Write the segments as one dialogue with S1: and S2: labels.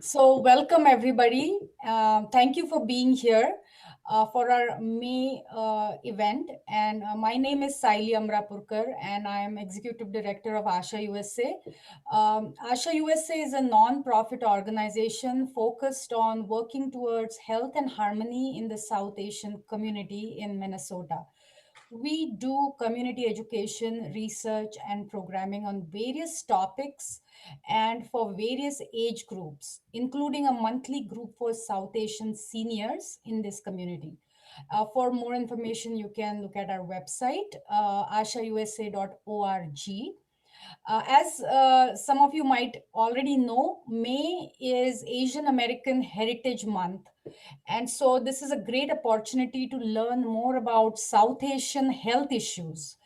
S1: So, welcome everybody. Thank you for being here for our May event. And my name is Saili Amrapurkar, and I am Executive Director of AshaUSA. AshaUSA is a non-profit organization focused on working towards health and harmony in the South Asian community in Minnesota. We do community education, research, and programming on various topics and for various age groups, including a monthly group for South Asian seniors in this community. For more information, you can look at our website, ashausa.org. As some of you might already know, May is Asian American Heritage Month. And so this is a great opportunity to learn more about South Asian health issues.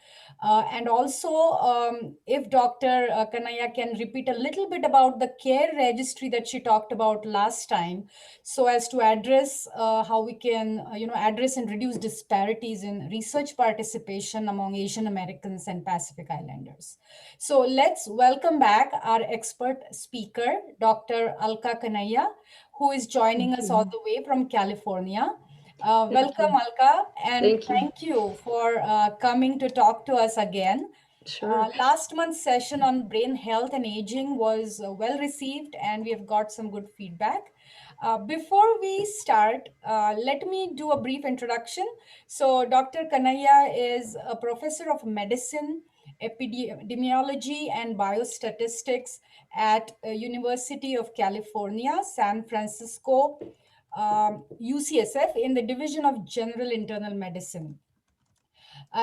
S1: And also, if Dr. Kanaya can repeat a little bit about the care registry that she talked about last time, so as to address how we can, address and reduce disparities in research participation among Asian Americans and Pacific Islanders. So let's welcome back our expert speaker, Dr. Alka Kanaya, who is joining
S2: Thank
S1: us all
S2: you.
S1: the way from California.
S2: Thank
S1: Welcome,
S2: you.
S1: Alka, and
S2: Thank you.
S1: thank you for coming to talk to us again.
S2: Sure.
S1: Last month's session on brain health and aging was well received, and we have got some good feedback. Before we start, let me do a brief introduction. So, Dr. Kanaya is a professor of medicine, epidemiology, and biostatistics at University of California, San Francisco, UCSF, in the Division of General Internal Medicine.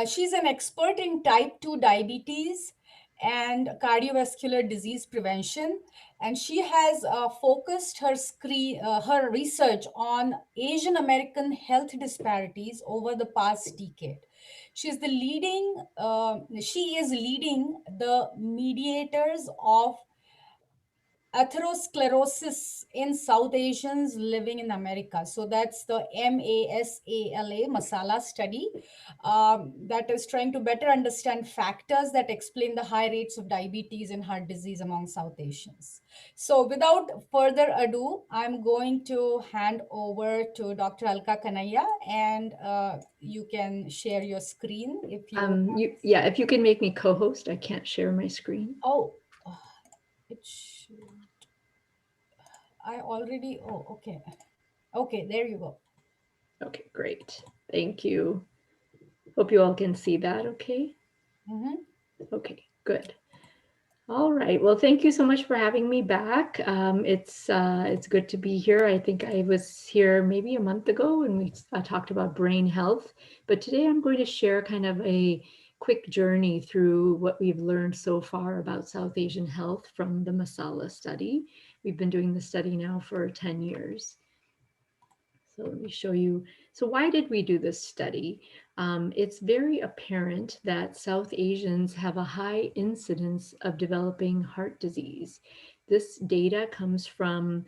S1: She's an expert in type 2 diabetes and cardiovascular disease prevention, and she has focused her research on Asian American health disparities over the past decade. She is leading the mediators of atherosclerosis in South Asians living in America. So that's the MASALA, MASALA study that is trying to better understand factors that explain the high rates of diabetes and heart disease among South Asians. So without further ado, I'm going to hand over to Dr. Alka Kanaya, and you can share your screen if you.
S2: Yeah, if you can make me co-host, I can't share my screen.
S1: Oh, it should. Okay. Okay, there you go.
S2: Okay, great. Thank you. Hope you all can see that okay?
S1: Mm-hmm.
S2: Okay, good. All right. Well, thank you so much for having me back. It's good to be here. I think I was here maybe a month ago when we talked about brain health, but today I'm going to share kind of a quick journey through what we've learned so far about South Asian health from the MASALA study. We've been doing the study now for 10 years. So let me show you. So why did we do this study? It's very apparent that South Asians have a high incidence of developing heart disease. This data comes from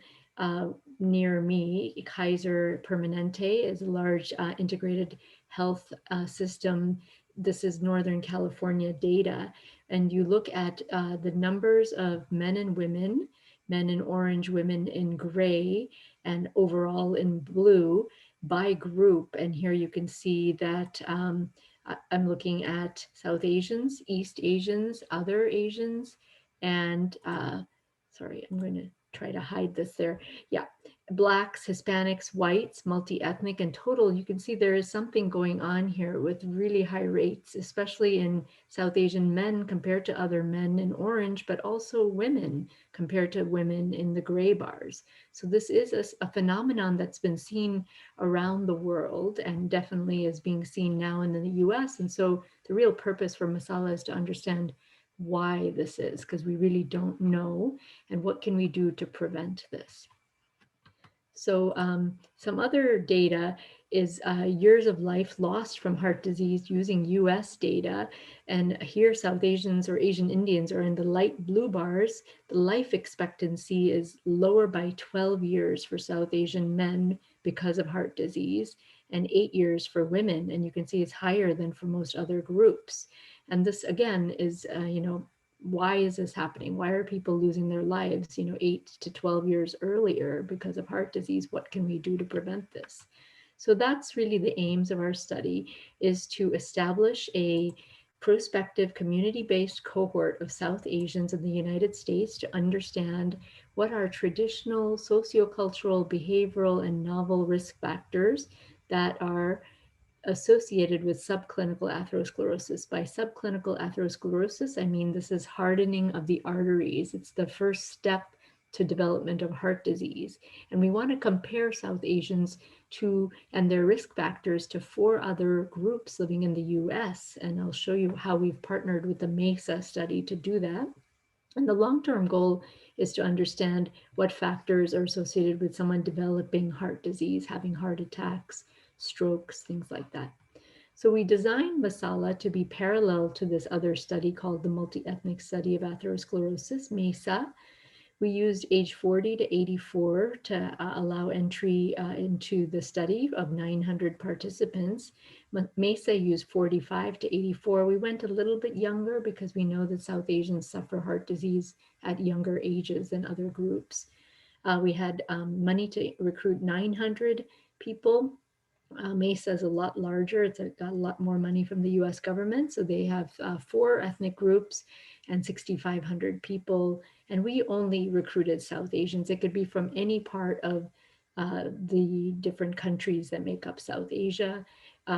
S2: near me. Kaiser Permanente is a large integrated health system. This is Northern California data. And you look at the numbers of men and women, men in orange, women in gray, and overall in blue by group. And here you can see that I'm looking at South Asians, East Asians, other Asians, and sorry, I'm going to try to hide this there. Yeah, Blacks, Hispanics, whites, multi-ethnic, and total. You can see there is something going on here with really high rates, especially in South Asian men compared to other men in orange, but also women compared to women in the gray bars. So this is a phenomenon that's been seen around the world and definitely is being seen now in the US. And so the real purpose for MASALA is to understand why this is, because we really don't know, and what can we do to prevent this. So some other data is years of life lost from heart disease using US data. And here South Asians or Asian Indians are in the light blue bars. The life expectancy is lower by 12 years for South Asian men because of heart disease, and 8 years for women. And you can see it's higher than for most other groups. And this again is, why is this happening? Why are people losing their lives, 8 to 12 years earlier because of heart disease? What can we do to prevent this? So that's really the aims of our study, is to establish a prospective community-based cohort of South Asians in the United States to understand what are traditional sociocultural, behavioral, and novel risk factors that are associated with subclinical atherosclerosis. By subclinical atherosclerosis, I mean this is hardening of the arteries. It's the first step to development of heart disease. And we want to compare South Asians to and their risk factors to 4 other groups living in the US. And I'll show you how we've partnered with the MESA study to do that. And the long-term goal is to understand what factors are associated with someone developing heart disease, having heart attacks, strokes, things like that. So we designed MASALA to be parallel to this other study called the Multi-Ethnic Study of Atherosclerosis, MESA. We used age 40 to 84 to allow entry into the study of 900 participants. MESA used 45 to 84. We went a little bit younger because we know that South Asians suffer heart disease at younger ages than other groups. We had money to recruit 900 people. MESA is a lot larger. It's got a lot more money from the US government. So they have 4 ethnic groups and 6,500 people. And we only recruited South Asians. It could be from any part of the different countries that make up South Asia.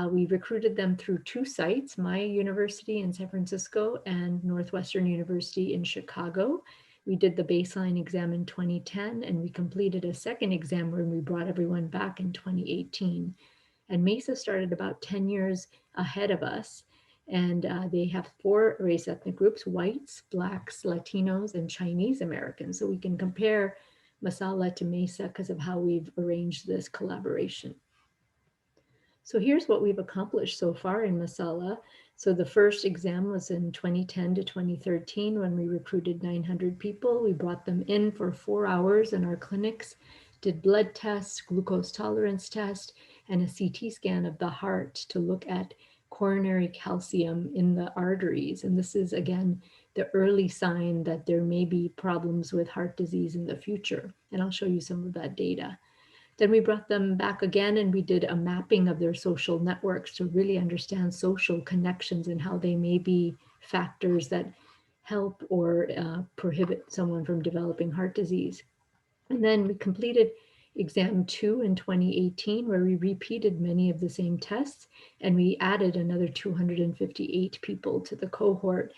S2: We recruited them through 2 sites, my university in San Francisco and Northwestern University in Chicago. We did the baseline exam in 2010, and we completed a second exam when we brought everyone back in 2018. And MESA started about 10 years ahead of us. And they have 4 race ethnic groups: whites, blacks, Latinos, and Chinese Americans. So we can compare MASALA to MESA because of how we've arranged this collaboration. So here's what we've accomplished so far in MASALA. So the first exam was in 2010 to 2013 when we recruited 900 people. We brought them in for 4 hours in our clinics, did blood tests, glucose tolerance test, and a CT scan of the heart to look at coronary calcium in the arteries. And this is, again, the early sign that there may be problems with heart disease in the future. And I'll show you some of that data. Then we brought them back again and we did a mapping of their social networks to really understand social connections and how they may be factors that help or prohibit someone from developing heart disease. And then we completed exam 2 in 2018, where we repeated many of the same tests, and we added another 258 people to the cohort.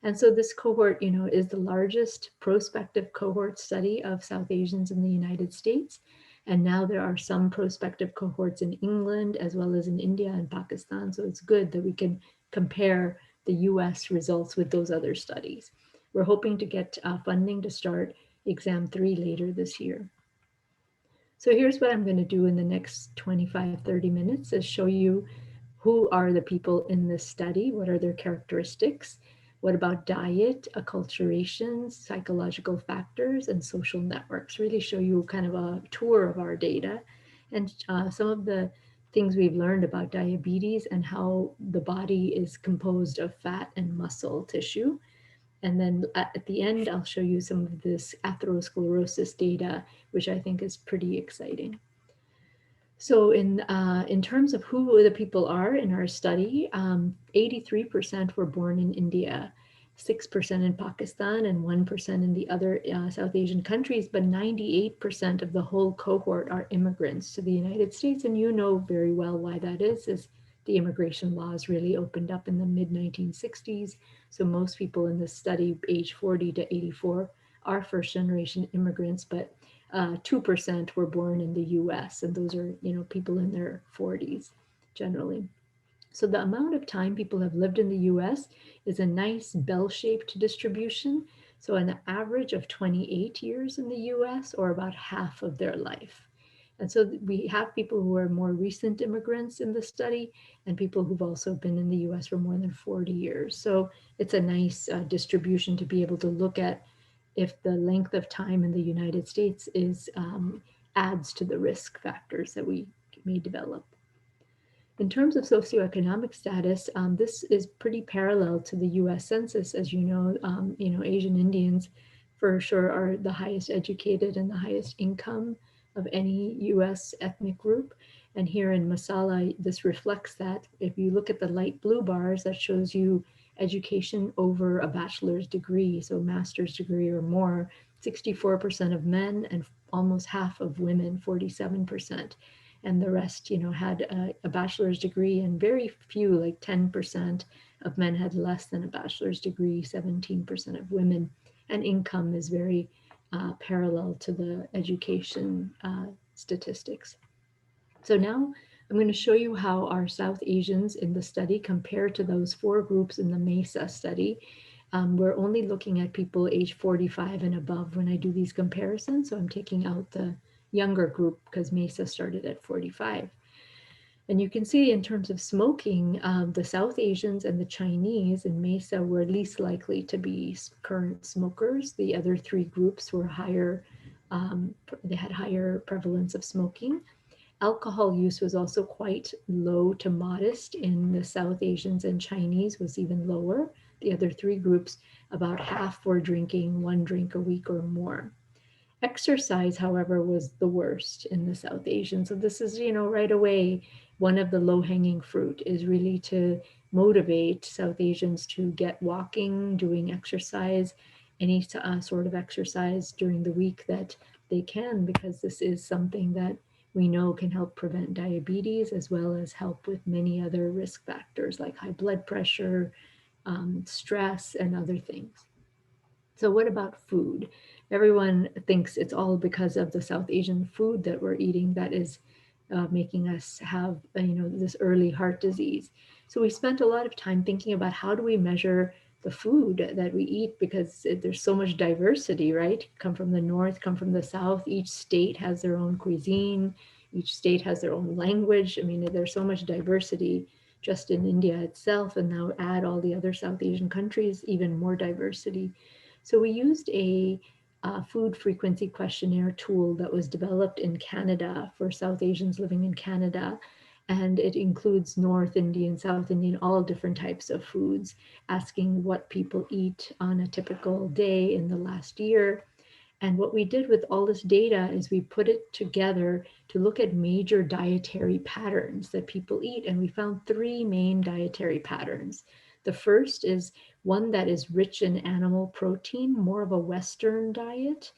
S2: And so this cohort, is the largest prospective cohort study of South Asians in the United States. And now there are some prospective cohorts in England as well as in India and Pakistan. So it's good that we can compare the US results with those other studies. We're hoping to get funding to start exam 3 later this year. So here's what I'm going to do in the next 25, 30 minutes is show you who are the people in this study, what are their characteristics, what about diet, acculturation, psychological factors, and social networks. Really show you kind of a tour of our data and some of the things we've learned about diabetes and how the body is composed of fat and muscle tissue. And then at the end, I'll show you some of this atherosclerosis data, which I think is pretty exciting. So in terms of who the people are in our study, 83% were born in India, 6% in Pakistan, and 1% in the other South Asian countries, but 98% of the whole cohort are immigrants to the United States. And you know very well why that is the immigration laws really opened up in the mid-1960s. So most people in this study, age 40 to 84, are first-generation immigrants, but 2% were born in the US, and those are, people in their 40s generally. So the amount of time people have lived in the US is a nice bell-shaped distribution. So an average of 28 years in the US, or about half of their life. And so we have people who are more recent immigrants in the study and people who've also been in the US for more than 40 years. So it's a nice distribution to be able to look at if the length of time in the United States is adds to the risk factors that we may develop. In terms of socioeconomic status, this is pretty parallel to the U.S. Census. As you know, Asian Indians for sure are the highest educated and the highest income of any U.S. ethnic group. And here in Masala, this reflects that. If you look at the light blue bars, that shows you education over a bachelor's degree, so master's degree or more, 64% of men and almost half of women, 47%. And the rest, you know, had a bachelor's degree, and very few, like 10% of men had less than a bachelor's degree, 17% of women. And income is very parallel to the education statistics. So now I'm going to show you how our South Asians in the study compare to those four groups in the MESA study. We're only looking at people age 45 and above when I do these comparisons. So I'm taking out the younger group because MESA started at 45. And you can see in terms of smoking, the South Asians and the Chinese in MESA were least likely to be current smokers. The other three groups were higher, they had higher prevalence of smoking. Alcohol use was also quite low to modest in the South Asians, and Chinese was even lower. The other three groups, about half were drinking one drink a week or more. Exercise, however, was the worst in the South Asian. So this is, you know, right away, one of the low-hanging fruit is really to motivate South Asians to get walking, doing exercise, any sort of exercise during the week that they can, because this is something that we know can help prevent diabetes as well as help with many other risk factors like high blood pressure, stress, and other things. So, what about food? Everyone thinks it's all because of the South Asian food that we're eating that is making us have, you know, this early heart disease. So, we spent a lot of time thinking about how do we measure the food that we eat because there's so much diversity, right? Come from the north, come from the south. Each state has their own cuisine. Each state has their own language. I mean, there's so much diversity just in India itself, and now add all the other South Asian countries, even more diversity. So we used a food frequency questionnaire tool that was developed in Canada for South Asians living in Canada. And it includes North Indian, South Indian, all different types of foods, asking what people eat on a typical day in the last year. And what we did with all this data is we put it together to look at major dietary patterns that people eat. And we found three main dietary patterns. The first is one that is rich in animal protein, more of a Western diet.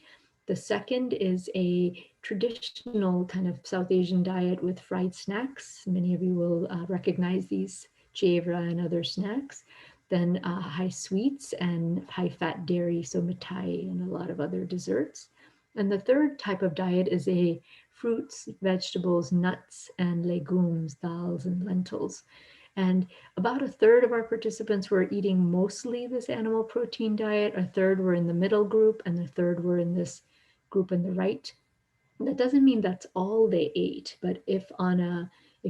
S2: The second is a traditional kind of South Asian diet with fried snacks. Many of you will recognize these chevra and other snacks. Then high sweets and high fat dairy, so mithai and a lot of other desserts. And the third type of diet is a fruits, vegetables, nuts, and legumes, dals, and lentils. And about a third of our participants were eating mostly this animal protein diet, a third were in the middle group, and a third were in this group on the right. That doesn't mean that's all they ate, but if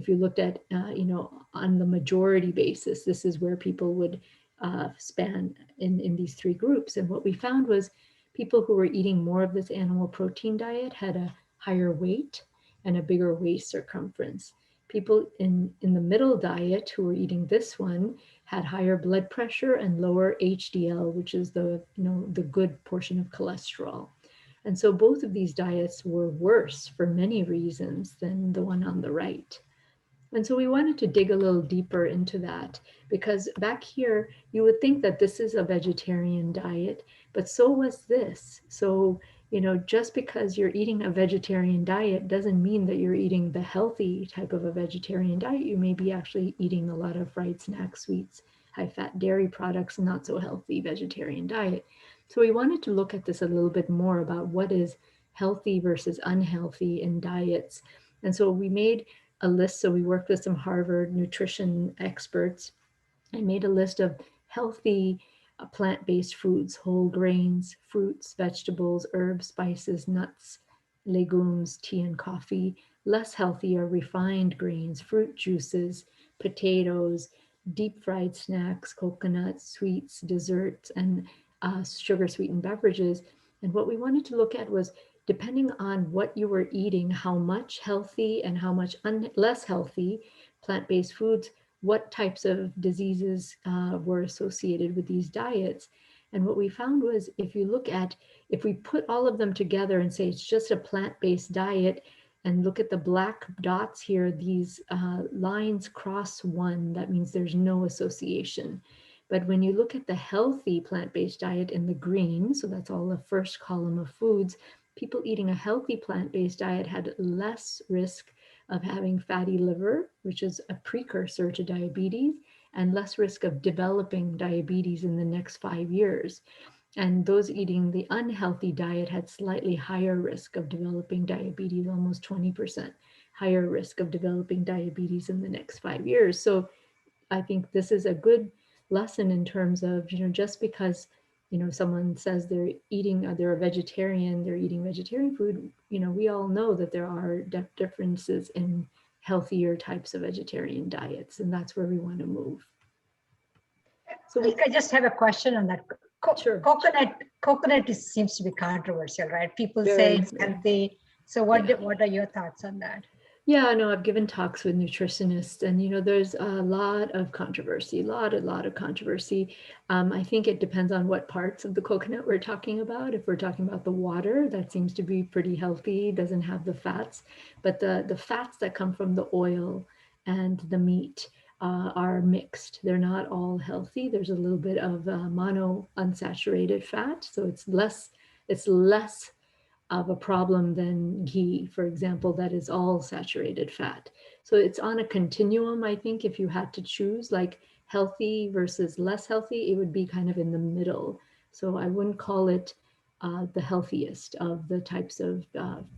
S2: you looked at you know, on the majority basis, this is where people would span in these three groups. And what we found was people who were eating more of this animal protein diet had a higher weight and a bigger waist circumference. People in the middle diet who were eating this one had higher blood pressure and lower HDL, which is the, you know, the good portion of cholesterol. And so both of these diets were worse for many reasons than the one on the right. And so we wanted to dig a little deeper into that because back here, you would think that this is a vegetarian diet, but so was this. So, you know, just because you're eating a vegetarian diet doesn't mean that you're eating the healthy type of a vegetarian diet. You may be actually eating a lot of fried snacks, sweets, high fat dairy products, not so healthy vegetarian diet. So we wanted to look at this a little bit more about what is healthy versus unhealthy in diets. And so we made a list. So we worked with some Harvard nutrition experts. I made a list of healthy plant-based foods, whole grains, fruits, vegetables, herbs, spices, nuts, legumes, tea and coffee. Less healthy are refined grains, fruit juices, potatoes, deep fried snacks, coconuts, sweets, desserts, and sugar sweetened beverages. And what we wanted to look at was depending on what you were eating, how much healthy and how much less healthy plant-based foods, what types of diseases were associated with these diets. And what we found was if we put all of them together and say it's just a plant-based diet, and look at the black dots here, these lines cross one, that means there's no association. But when you look at the healthy plant-based diet in the green, so that's all the first column of foods, people eating a healthy plant-based diet had less risk of having fatty liver, which is a precursor to diabetes, and less risk of developing diabetes in the next 5 years. And those eating the unhealthy diet had slightly higher risk of developing diabetes, almost 20% higher risk of developing diabetes in the next 5 years. So I think this is a good lesson in terms of, just because, someone says they're a vegetarian, they're eating vegetarian food, we all know that there are differences in healthier types of vegetarian diets, and that's where we want to move. So
S3: I just have a question on that.
S2: Sure.
S3: Coconut seems to be controversial, right? People say it's healthy. So what are your thoughts on that?
S2: Yeah, no, I've given talks with nutritionists, and there's a lot of controversy, a lot of controversy. I think it depends on what parts of the coconut we're talking about. If we're talking about the water, that seems to be pretty healthy, doesn't have the fats, but the fats that come from the oil and the meat are mixed. They're not all healthy. There's a little bit of mono unsaturated fat, so it's less of a problem than ghee, for example, that is all saturated fat. So it's on a continuum. I think if you had to choose like healthy versus less healthy, it would be kind of in the middle. So I wouldn't call it the healthiest of the types of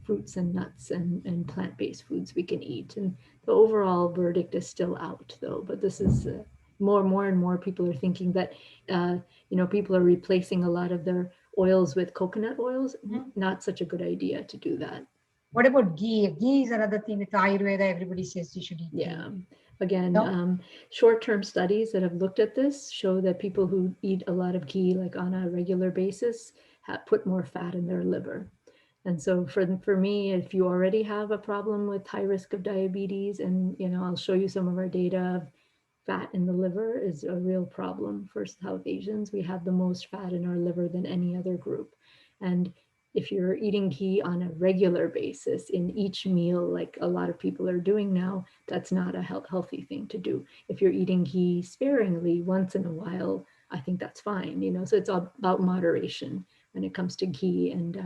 S2: fruits and nuts and plant-based foods we can eat. And the overall verdict is still out, though. But this is more and more people are thinking that people are replacing a lot of their oils with coconut oils. Not such a good idea to do that.
S3: What about ghee? Ghee is another thing with Ayurveda. Everybody says you should eat ghee.
S2: Yeah. Again, short-term studies that have looked at this show that people who eat a lot of ghee, like on a regular basis, put more fat in their liver. And so for me, if you already have a problem with high risk of diabetes, and I'll show you some of our data, fat in the liver is a real problem for South Asians. We have the most fat in our liver than any other group. And if you're eating ghee on a regular basis in each meal, like a lot of people are doing now, that's not a healthy thing to do. If you're eating ghee sparingly once in a while, I think that's fine. So it's all about moderation when it comes to ghee, and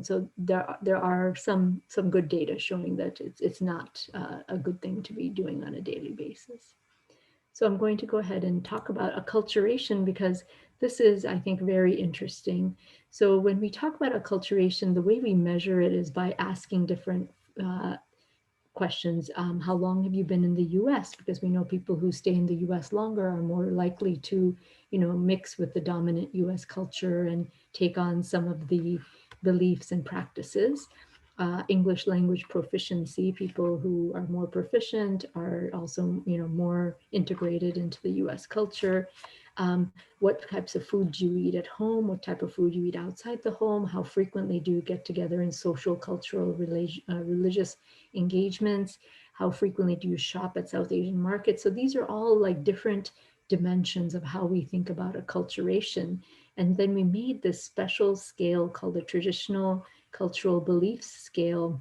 S2: so there are some good data showing that it's not a good thing to be doing on a daily basis. So I'm going to go ahead and talk about acculturation because this is, I think, very interesting. So when we talk about acculturation, the way we measure it is by asking different questions. How long have you been in the US? Because we know people who stay in the US longer are more likely to, mix with the dominant US culture and take on some of the beliefs and practices. English language proficiency, people who are more proficient are also, more integrated into the US culture. What types of food do you eat at home? What type of food you eat outside the home? How frequently do you get together in social, cultural, religious engagements? How frequently do you shop at South Asian markets? So these are all like different dimensions of how we think about acculturation. And then we made this special scale called the traditional cultural beliefs scale.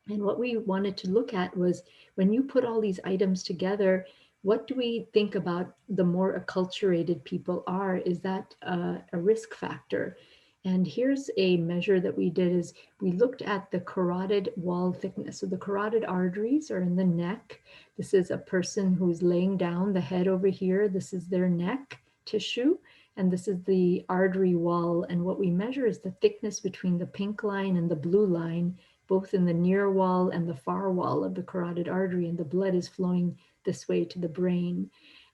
S2: And what we wanted to look at was when you put all these items together, what do we think about the more acculturated people are? Is that a risk factor? And here's a measure that we did is we looked at the carotid wall thickness. So the carotid arteries are in the neck. This is a person who's laying down, the head over here. This is their neck tissue. And this is the artery wall. And what we measure is the thickness between the pink line and the blue line, both in the near wall and the far wall of the carotid artery. And the blood is flowing this way to the brain.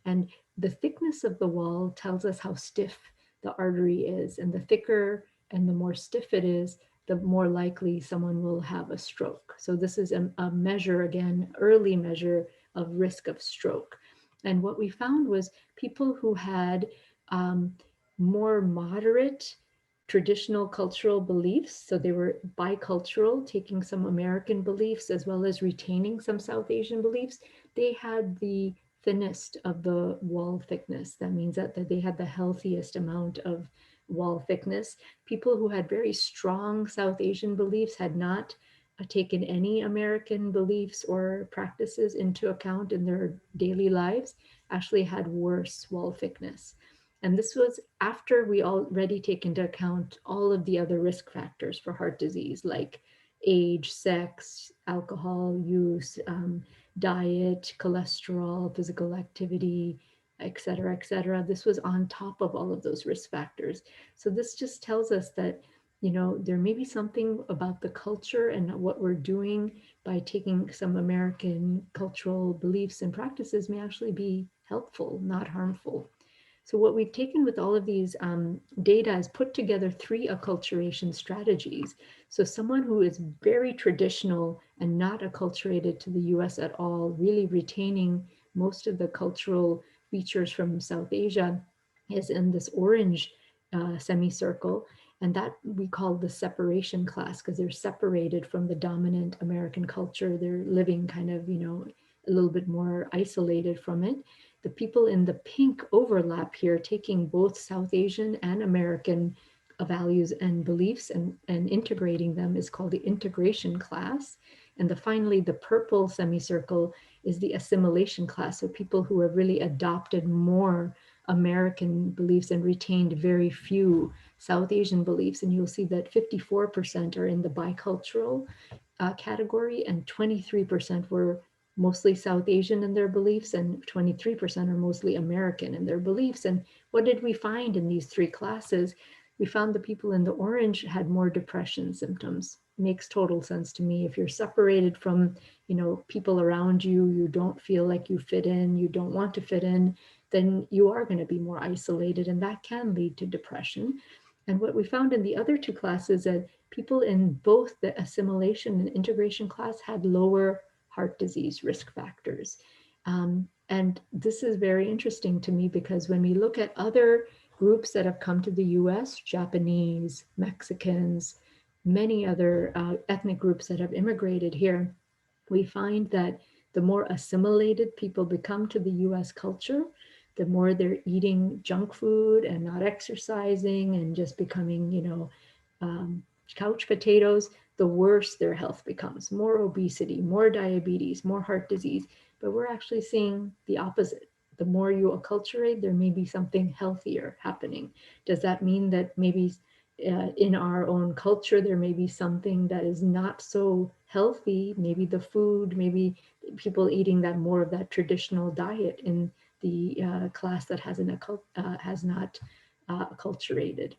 S2: And the thickness of the wall tells us how stiff the artery is. And the thicker and the more stiff it is, the more likely someone will have a stroke. So this is a measure, again, early measure of risk of stroke. And what we found was people who had more moderate traditional cultural beliefs. So they were bicultural, taking some American beliefs as well as retaining some South Asian beliefs. They had the thinnest of the wall thickness. That means that they had the healthiest amount of wall thickness. People who had very strong South Asian beliefs had not taken any American beliefs or practices into account in their daily lives, actually had worse wall thickness. And this was after we already take into account all of the other risk factors for heart disease, like age, sex, alcohol use, diet, cholesterol, physical activity, et cetera, et cetera. This was on top of all of those risk factors. So this just tells us that, you know, there may be something about the culture and what we're doing by taking some American cultural beliefs and practices may actually be helpful, not harmful. So what we've taken with all of these data is put together 3 acculturation strategies. So someone who is very traditional and not acculturated to the US at all, really retaining most of the cultural features from South Asia, is in this orange semicircle. And that we call the separation class, because they're separated from the dominant American culture. They're living kind of, you know, a little bit more isolated from it. The people in the pink overlap here, taking both South Asian and American values and beliefs and integrating them, is called the integration class. And finally, the purple semicircle is the assimilation class. So people who have really adopted more American beliefs and retained very few South Asian beliefs. And you'll see that 54% are in the bicultural category, and 23% were mostly South Asian in their beliefs, and 23% are mostly American in their beliefs. And what did we find in these 3 classes? We found the people in the orange had more depression symptoms. Makes total sense to me. If you're separated from, you know, people around you, you don't feel like you fit in, you don't want to fit in, then you are going to be more isolated, and that can lead to depression. And what we found in the other 2 classes, that people in both the assimilation and integration class had lower heart disease risk factors. And this is very interesting to me, because when we look at other groups that have come to the US, Japanese, Mexicans, many other ethnic groups that have immigrated here, we find that the more assimilated people become to the US culture, the more they're eating junk food and not exercising and just becoming, you know, couch potatoes, the worse their health becomes. More obesity, more diabetes, more heart disease. But we're actually seeing the opposite. The more you acculturate, there may be something healthier happening. Does that mean that maybe in our own culture, there may be something that is not so healthy? Maybe the food, maybe people eating that more of that traditional diet in the class that has not acculturated.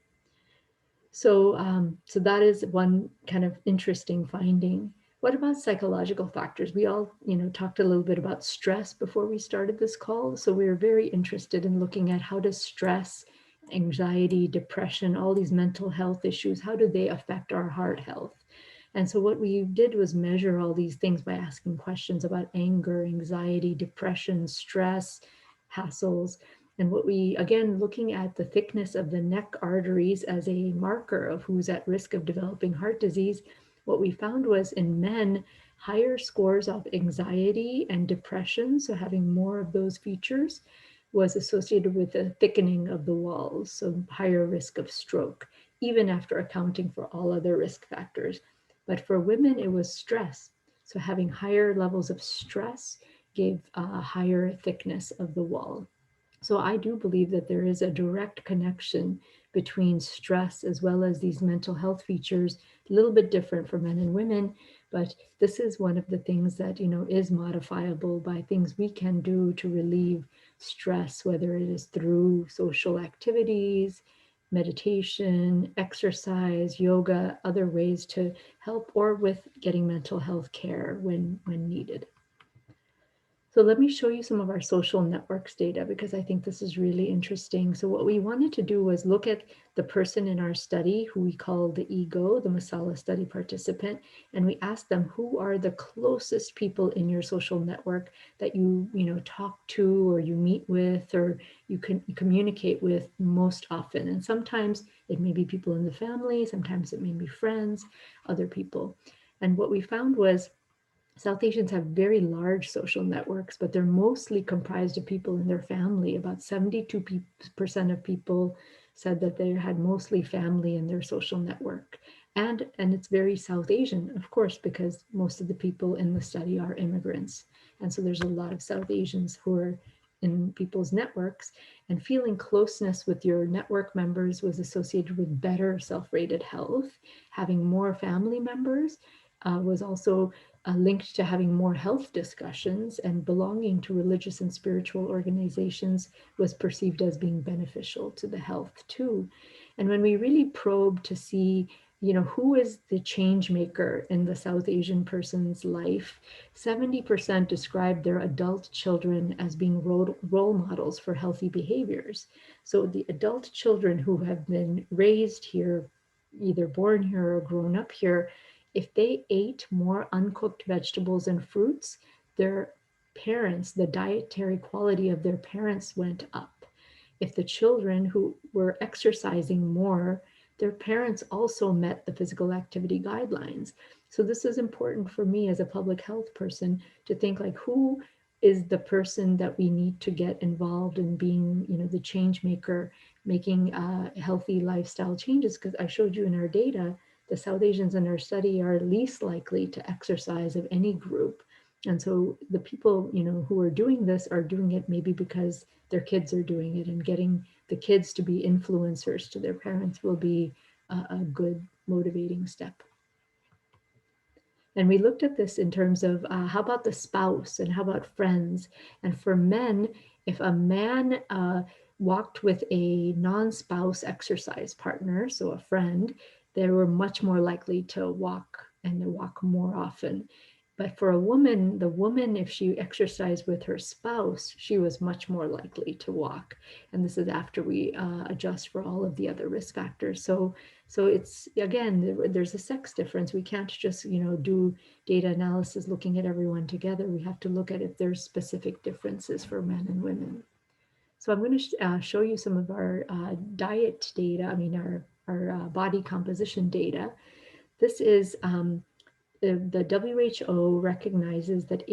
S2: So that is one kind of interesting finding. What about psychological factors? We all, you know, talked a little bit about stress before we started this call. So we were very interested in looking at how does stress, anxiety, depression, all these mental health issues, how do they affect our heart health? And so what we did was measure all these things by asking questions about anger, anxiety, depression, stress, hassles. And what we, again, looking at the thickness of the neck arteries as a marker of who's at risk of developing heart disease, what we found was in men, higher scores of anxiety and depression, so having more of those features, was associated with a thickening of the walls, so higher risk of stroke, even after accounting for all other risk factors. But for women, it was stress. So having higher levels of stress gave a higher thickness of the wall. So I do believe that there is a direct connection between stress as well as these mental health features, a little bit different for men and women, but this is one of the things that, you know, is modifiable by things we can do to relieve stress, whether it is through social activities, meditation, exercise, yoga, other ways to help, or with getting mental health care when needed. So let me show you some of our social networks data because I think this is really interesting. So what we wanted to do was look at the person in our study who we call the ego, the MASALA study participant, and we asked them who are the closest people in your social network that you talk to or you meet with or you can communicate with most often. And sometimes it may be people in the family, sometimes it may be friends, other people. And what we found was South Asians have very large social networks, but they're mostly comprised of people in their family. About 72% of people said that they had mostly family in their social network. And it's very South Asian, of course, because most of the people in the study are immigrants. And so there's a lot of South Asians who are in people's networks. And feeling closeness with your network members was associated with better self-rated health. Having more family members was also linked to having more health discussions, and belonging to religious and spiritual organizations was perceived as being beneficial to the health too. And when we really probe to see, who is the change maker in the South Asian person's life, 70% described their adult children as being role models for healthy behaviors. So the adult children who have been raised here, either born here or grown up here, if they ate more uncooked vegetables and fruits, their parents, the dietary quality of their parents went up. If the children who were exercising more, their parents also met the physical activity guidelines. So this is important for me as a public health person to think like, who is the person that we need to get involved in being, the change maker, making healthy lifestyle changes? Because I showed you in our data, the South Asians in our study are least likely to exercise of any group. And so the people, who are doing this are doing it maybe because their kids are doing it, and getting the kids to be influencers to their parents will be a good motivating step. And we looked at this in terms of how about the spouse and how about friends? And for men, if a man walked with a non-spouse exercise partner, so a friend, they were much more likely to walk, and they walk more often. But for a woman, the woman, if she exercised with her spouse, she was much more likely to walk. And this is after we adjust for all of the other risk factors. So it's, again, there's a sex difference. We can't just, do data analysis looking at everyone together. We have to look at if there's specific differences for men and women. So I'm going to show you some of our diet data, our body composition data. This is the WHO recognizes that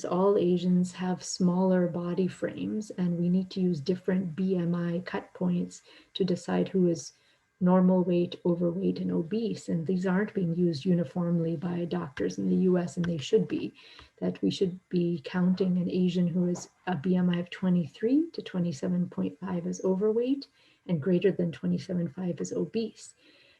S2: all Asians have smaller body frames, and we need to use different BMI cut points to decide who is normal weight, overweight, and obese. And these aren't being used uniformly by doctors in the US, and they should be. That we should be counting an Asian who is a BMI of 23 to 27.5 as overweight and greater than 27.5 as obese.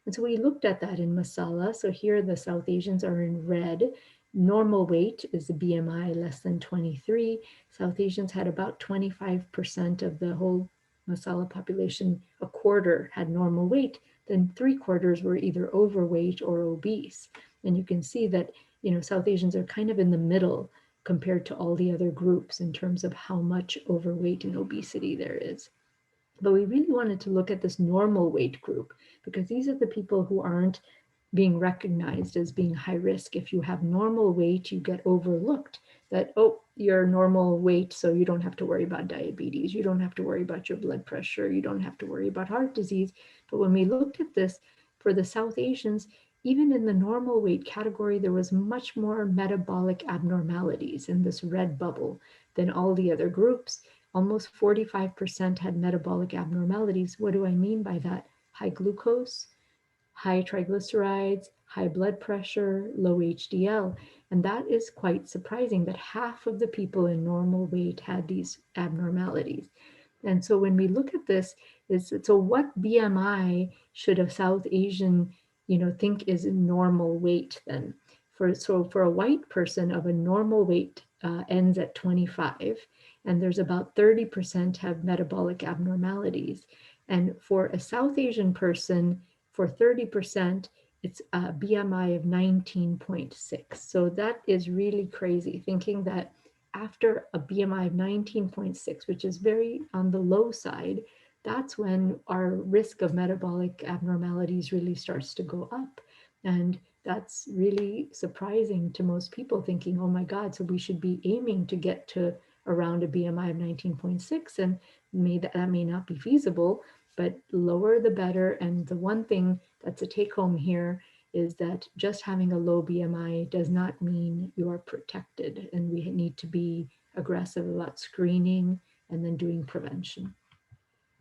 S2: And so we looked at that in MASALA. So here the South Asians are in red. Normal weight is a BMI less than 23. South Asians had about 25% of the whole MASALA population, a quarter had normal weight, then 3/4 were either overweight or obese. And you can see that, South Asians are kind of in the middle compared to all the other groups in terms of how much overweight and obesity there is. But we really wanted to look at this normal weight group because these are the people who aren't being recognized as being high risk. If you have normal weight, you get overlooked that, oh, you're normal weight, so you don't have to worry about diabetes. You don't have to worry about your blood pressure. You don't have to worry about heart disease. But when we looked at this for the South Asians, even in the normal weight category, there was much more metabolic abnormalities in this red bubble than all the other groups. Almost 45% had metabolic abnormalities. What do I mean by that? High glucose, high triglycerides, high blood pressure, low HDL. And that is quite surprising that half of the people in normal weight had these abnormalities. And so when we look at this, so what BMI should a South Asian, think is normal weight then? For a white person of a normal weight ends at 25, and there's about 30% have metabolic abnormalities. And for a South Asian person, for 30%, it's a BMI of 19.6. So that is really crazy, thinking that after a BMI of 19.6, which is very on the low side, that's when our risk of metabolic abnormalities really starts to go up. And that's really surprising to most people, thinking, oh my God, so we should be aiming to get to around a BMI of 19.6, and that may not be feasible, but lower the better. And the one thing that's a take home here is that just having a low BMI does not mean you are protected, and we need to be aggressive about screening and then doing prevention.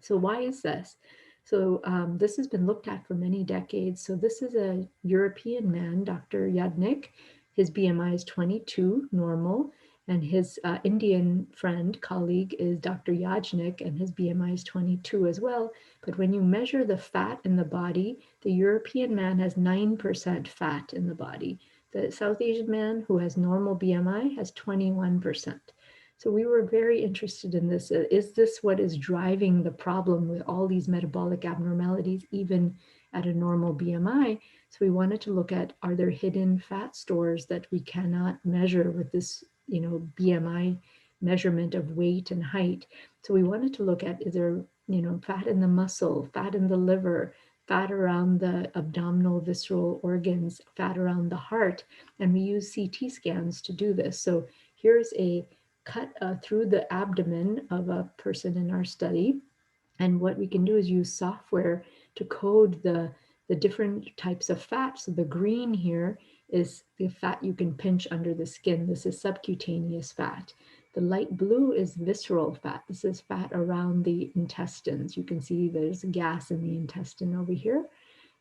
S2: So why is this? So this has been looked at for many decades. So this is a European man, Dr. Yadnik. His BMI is 22, normal, and his Indian friend, colleague is Dr. Yajnik, and his BMI is 22 as well. But when you measure the fat in the body, the European man has 9% fat in the body. The South Asian man who has normal BMI has 21%. So we were very interested in this. Is this what is driving the problem with all these metabolic abnormalities, even at a normal BMI? So we wanted to look at, are there hidden fat stores that we cannot measure with this, BMI measurement of weight and height? So we wanted to look at, is there, fat in the muscle, fat in the liver, fat around the abdominal visceral organs, fat around the heart, and we use CT scans to do this. So here's a cut through the abdomen of a person in our study. And what we can do is use software to code the different types of fat. So the green here is the fat you can pinch under the skin. This is subcutaneous fat. The light blue is visceral fat. This is fat around the intestines. You can see there's gas in the intestine over here.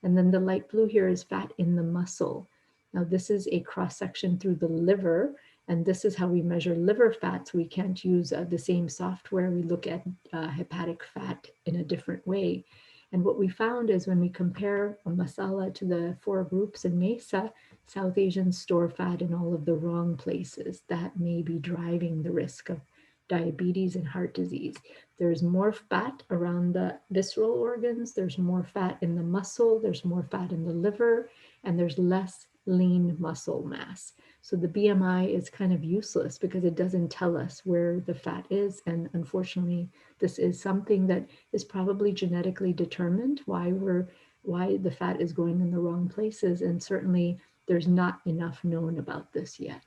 S2: And then the light blue here is fat in the muscle. Now this is a cross section through the liver, and this is how we measure liver fats. We can't use the same software. We look at hepatic fat in a different way. And what we found is when we compare a MASALA to the 4 groups in MESA, South Asians store fat in all of the wrong places. That may be driving the risk of diabetes and heart disease. There's more fat around the visceral organs, there's more fat in the muscle, there's more fat in the liver, and there's less lean muscle mass. So the BMI is kind of useless because it doesn't tell us where the fat is. And unfortunately, this is something that is probably genetically determined, why the fat is going in the wrong places. And certainly there's not enough known about this yet.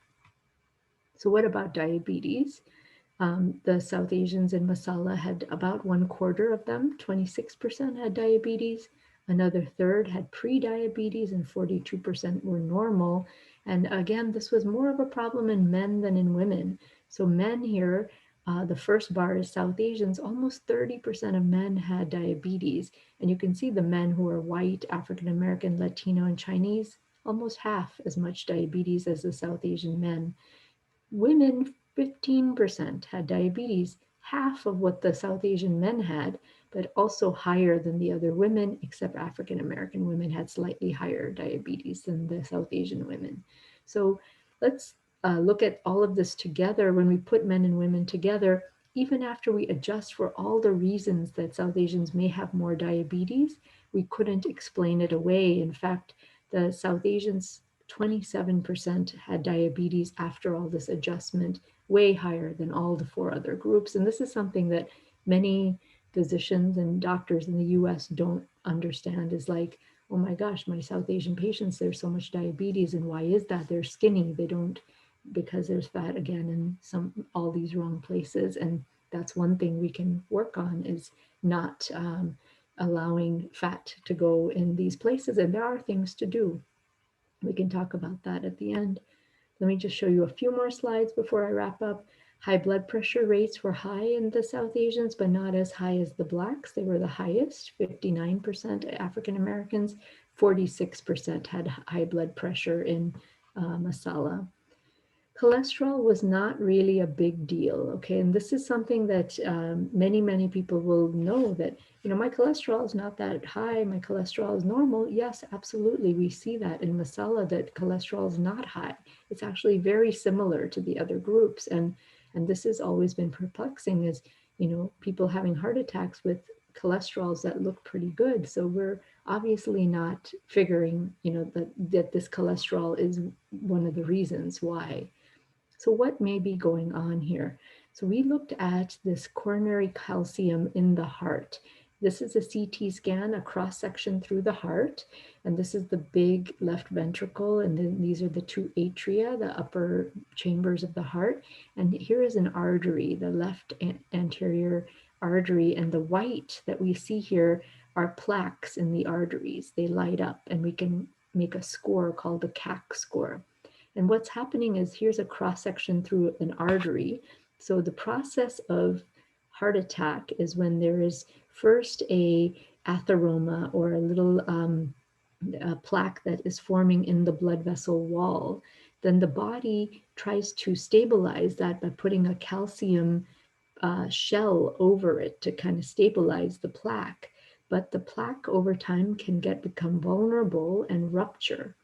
S2: So what about diabetes? The South Asians in MASALA had about 1/4 of them, 26% had diabetes, another third had pre-diabetes, and 42% were normal. And again, this was more of a problem in men than in women. So men here, the first bar is South Asians, almost 30% of men had diabetes. And you can see the men who are white, African American, Latino, and Chinese, almost half as much diabetes as the South Asian men. Women, 15% had diabetes, half of what the South Asian men had, but also higher than the other women, except African American women had slightly higher diabetes than the South Asian women. So let's look at all of this together. When we put men and women together, even after we adjust for all the reasons that South Asians may have more diabetes, we couldn't explain it away. In fact, the South Asians, 27% had diabetes after all this adjustment, way higher than all the 4 other groups. And this is something that many physicians and doctors in the US don't understand, is like, oh my gosh, my South Asian patients, there's so much diabetes. And why is that? They're skinny. They don't, because there's fat again in all these wrong places. And that's one thing we can work on, is not allowing fat to go in these places. And there are things to do. We can talk about that at the end. Let me just show you a few more slides before I wrap up. High blood pressure rates were high in the South Asians, but not as high as the Blacks. They were the highest, 59% African Americans, 46% had high blood pressure in MASALA. Cholesterol was not really a big deal, okay? And this is something that many people will know, that, my cholesterol is not that high, my cholesterol is normal. Yes, absolutely. We see that in MASALA, that cholesterol is not high. It's actually very similar to the other groups. And this has always been perplexing, is, people having heart attacks with cholesterols that look pretty good. So we're obviously not figuring, that this cholesterol is one of the reasons why. So what may be going on here? So we looked at this coronary calcium in the heart. This is a CT scan, a cross-section through the heart, and this is the big left ventricle, and then these are the two atria, the upper chambers of the heart. And here is an artery, the left anterior artery, and the white that we see here are plaques in the arteries. They light up, and we can make a score called the CAC score. And what's happening is here's a cross section through an artery. So the process of heart attack is when there is first a atheroma, or a little a plaque that is forming in the blood vessel wall. Then the body tries to stabilize that by putting a calcium shell over it to kind of stabilize the plaque. But the plaque over time can become vulnerable and rupture.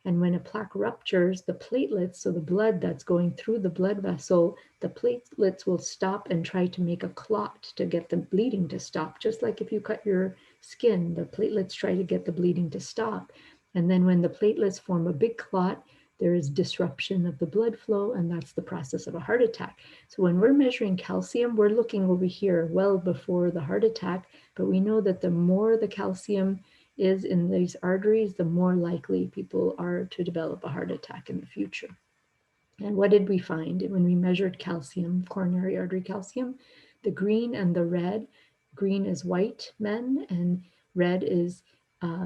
S2: And when a plaque ruptures, the platelets, so the blood that's going through the blood vessel, the platelets will stop and try to make a clot to get the bleeding to stop. Just like if you cut your skin, the platelets try to get the bleeding to stop. And then when the platelets form a big clot, there is disruption of the blood flow, and that's the process of a heart attack. So when we're measuring calcium, we're looking over here well before the heart attack, but we know that the more the calcium is in these arteries, the more likely people are to develop a heart attack in the future. And what did we find when we measured calcium, coronary artery calcium? The green and the red, green is white men and red is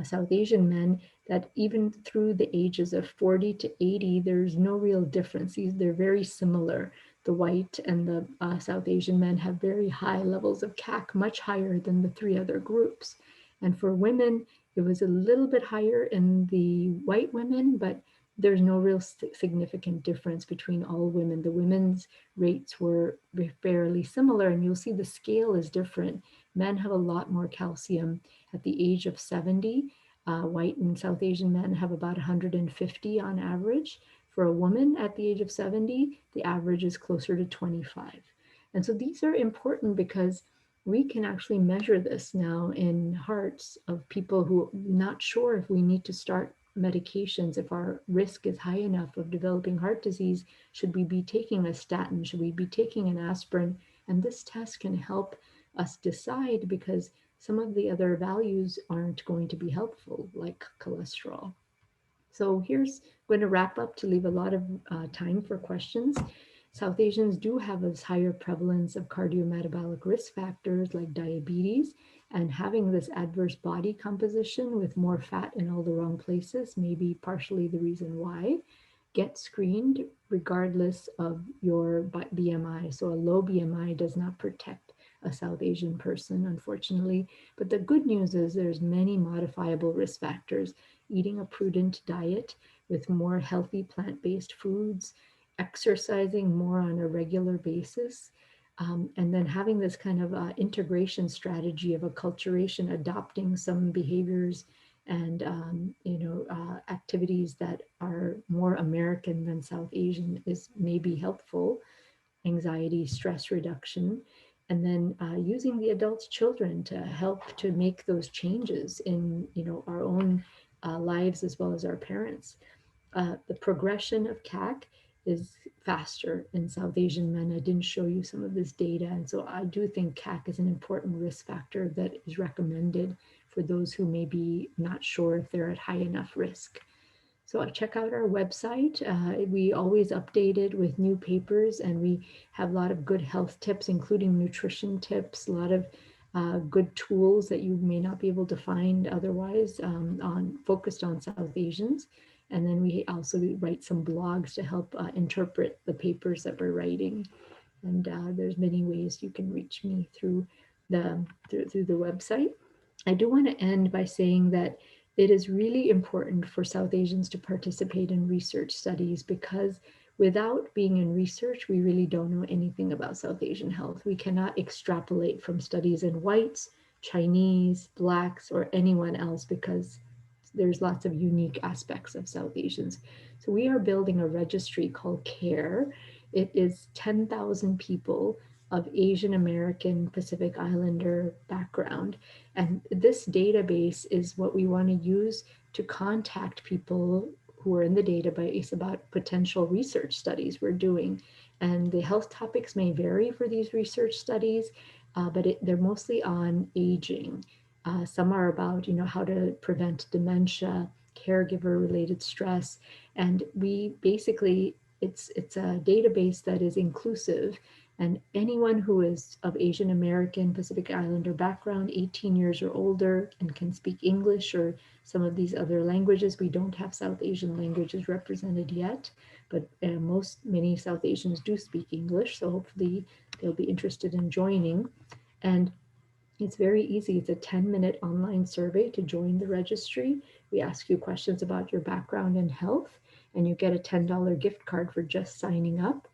S2: South Asian men, that even through the ages of 40 to 80, there's no real difference. They're very similar. The white and the South Asian men have very high levels of CAC, much higher than the three other groups. And for women, it was a little bit higher in the white women, but there's no real significant difference between all women. The women's rates were fairly similar, and you'll see the scale is different. Men have a lot more calcium at the age of 70. White and South Asian men have about 150 on average. For a woman at the age of 70, the average is closer to 25. And so these are important because we can actually measure this now in hearts of people who are not sure if we need to start medications, if our risk is high enough of developing heart disease. Should we be taking a statin? Should we be taking an aspirin? And this test can help us decide, because some of the other values aren't going to be helpful, like cholesterol. So here's going to wrap up to leave a lot of time for questions. South Asians do have a higher prevalence of cardiometabolic risk factors like diabetes, and having this adverse body composition with more fat in all the wrong places may be partially the reason why. Get screened regardless of your BMI. So a low BMI does not protect a South Asian person, unfortunately. But the good news is there's many modifiable risk factors. Eating a prudent diet with more healthy plant-based foods, exercising more on a regular basis, and then having this kind of integration strategy of acculturation, adopting some behaviors and activities that are more American than South Asian is maybe helpful. Anxiety, stress reduction, and then using the adults' children to help to make those changes in our own lives as well as our parents. The progression of CAC is faster in South Asian men. I didn't show you some of this data, and so I do think CAC is an important risk factor that is recommended for those who may be not sure if they're at high enough risk. So check out our website. We always update it with new papers, and we have a lot of good health tips, including nutrition tips, a lot of good tools that you may not be able to find otherwise focused on South Asians. And then we also write some blogs to help interpret the papers that we're writing. And there's many ways you can reach me through the website. I do want to end by saying that it is really important for South Asians to participate in research studies, because without being in research, we really don't know anything about South Asian health. We cannot extrapolate from studies in whites, Chinese, Blacks, or anyone else, because there's lots of unique aspects of South Asians. So we are building a registry called CARE. It is 10,000 people of Asian American Pacific Islander background. And this database is what we want to use to contact people who are in the database about potential research studies we're doing. And the health topics may vary for these research studies, but they're mostly on aging. Some are about, how to prevent dementia, caregiver-related stress, and we basically it's a database that is inclusive, and anyone who is of Asian American, Pacific Islander background, 18 years or older, and can speak English or some of these other languages. We don't have South Asian languages represented yet, but many South Asians do speak English, so hopefully they'll be interested in joining. And it's very easy. It's a 10-minute online survey to join the registry. We ask you questions about your background and health, and you get a $10 gift card for just signing up.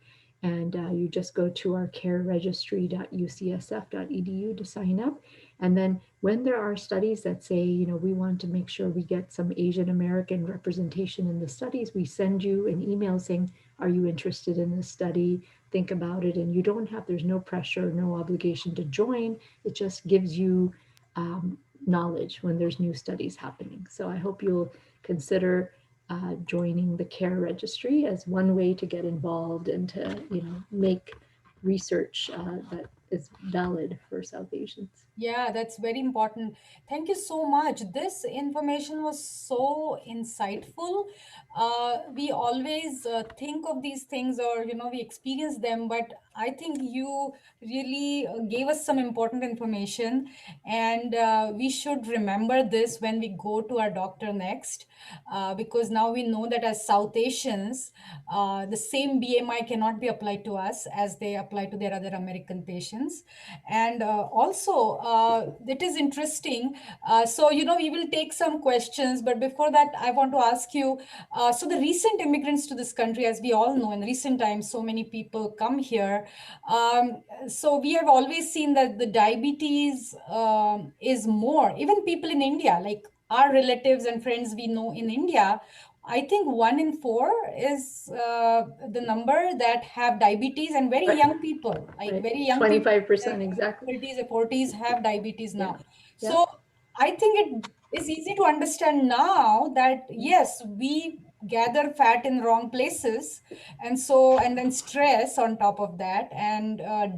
S2: And you just go to our careregistry.ucsf.edu to sign up. And then when there are studies that say, we want to make sure we get some Asian American representation in the studies, we send you an email saying, are you interested in this study? Think about it. And there's no pressure, no obligation to join. It just gives you knowledge when there's new studies happening. So I hope you'll consider joining the CARE registry as one way to get involved and to make research that is valid for South Asians.
S1: Yeah, that's very important. Thank you so much. This information was so insightful. We always think of these things, or we experience them, but I think you really gave us some important information, and we should remember this when we go to our doctor next, because now we know that as South Asians, the same BMI cannot be applied to us as they apply to their other American patients. And also, it is interesting. So, we will take some questions, but before that, I want to ask you, so the recent immigrants to this country, as we all know, in recent times, so many people come here. So we have always seen that the diabetes is more, even people in India, like our relatives and friends we know in India, I think 1 in 4 is the number that have diabetes, and very
S2: Right.
S1: young people, like
S2: Right.
S1: very young people,
S2: 25% exactly.
S1: 30s or 40s, have diabetes
S2: Yeah.
S1: now.
S2: Yeah.
S1: So I think it is easy to understand now that yes, we gather fat in wrong places, and then stress on top of that, and our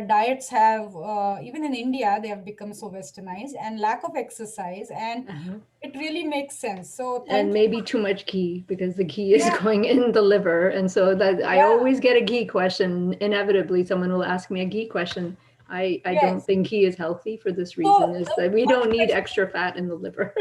S1: diets have, even in India, they have become so westernized, and lack of exercise, and
S2: Uh-huh.
S1: it really makes sense. So
S2: And
S1: thank you.
S2: maybe too much ghee, because the ghee is
S1: Yeah,
S2: going in the liver. And so that I
S1: yeah,
S2: always get a ghee question. Inevitably, someone will ask me a ghee question. I don't
S1: yes.
S2: think ghee is healthy for this
S1: So
S2: reason, is
S1: the
S2: that we
S1: one
S2: don't need
S1: question
S2: extra fat in the liver.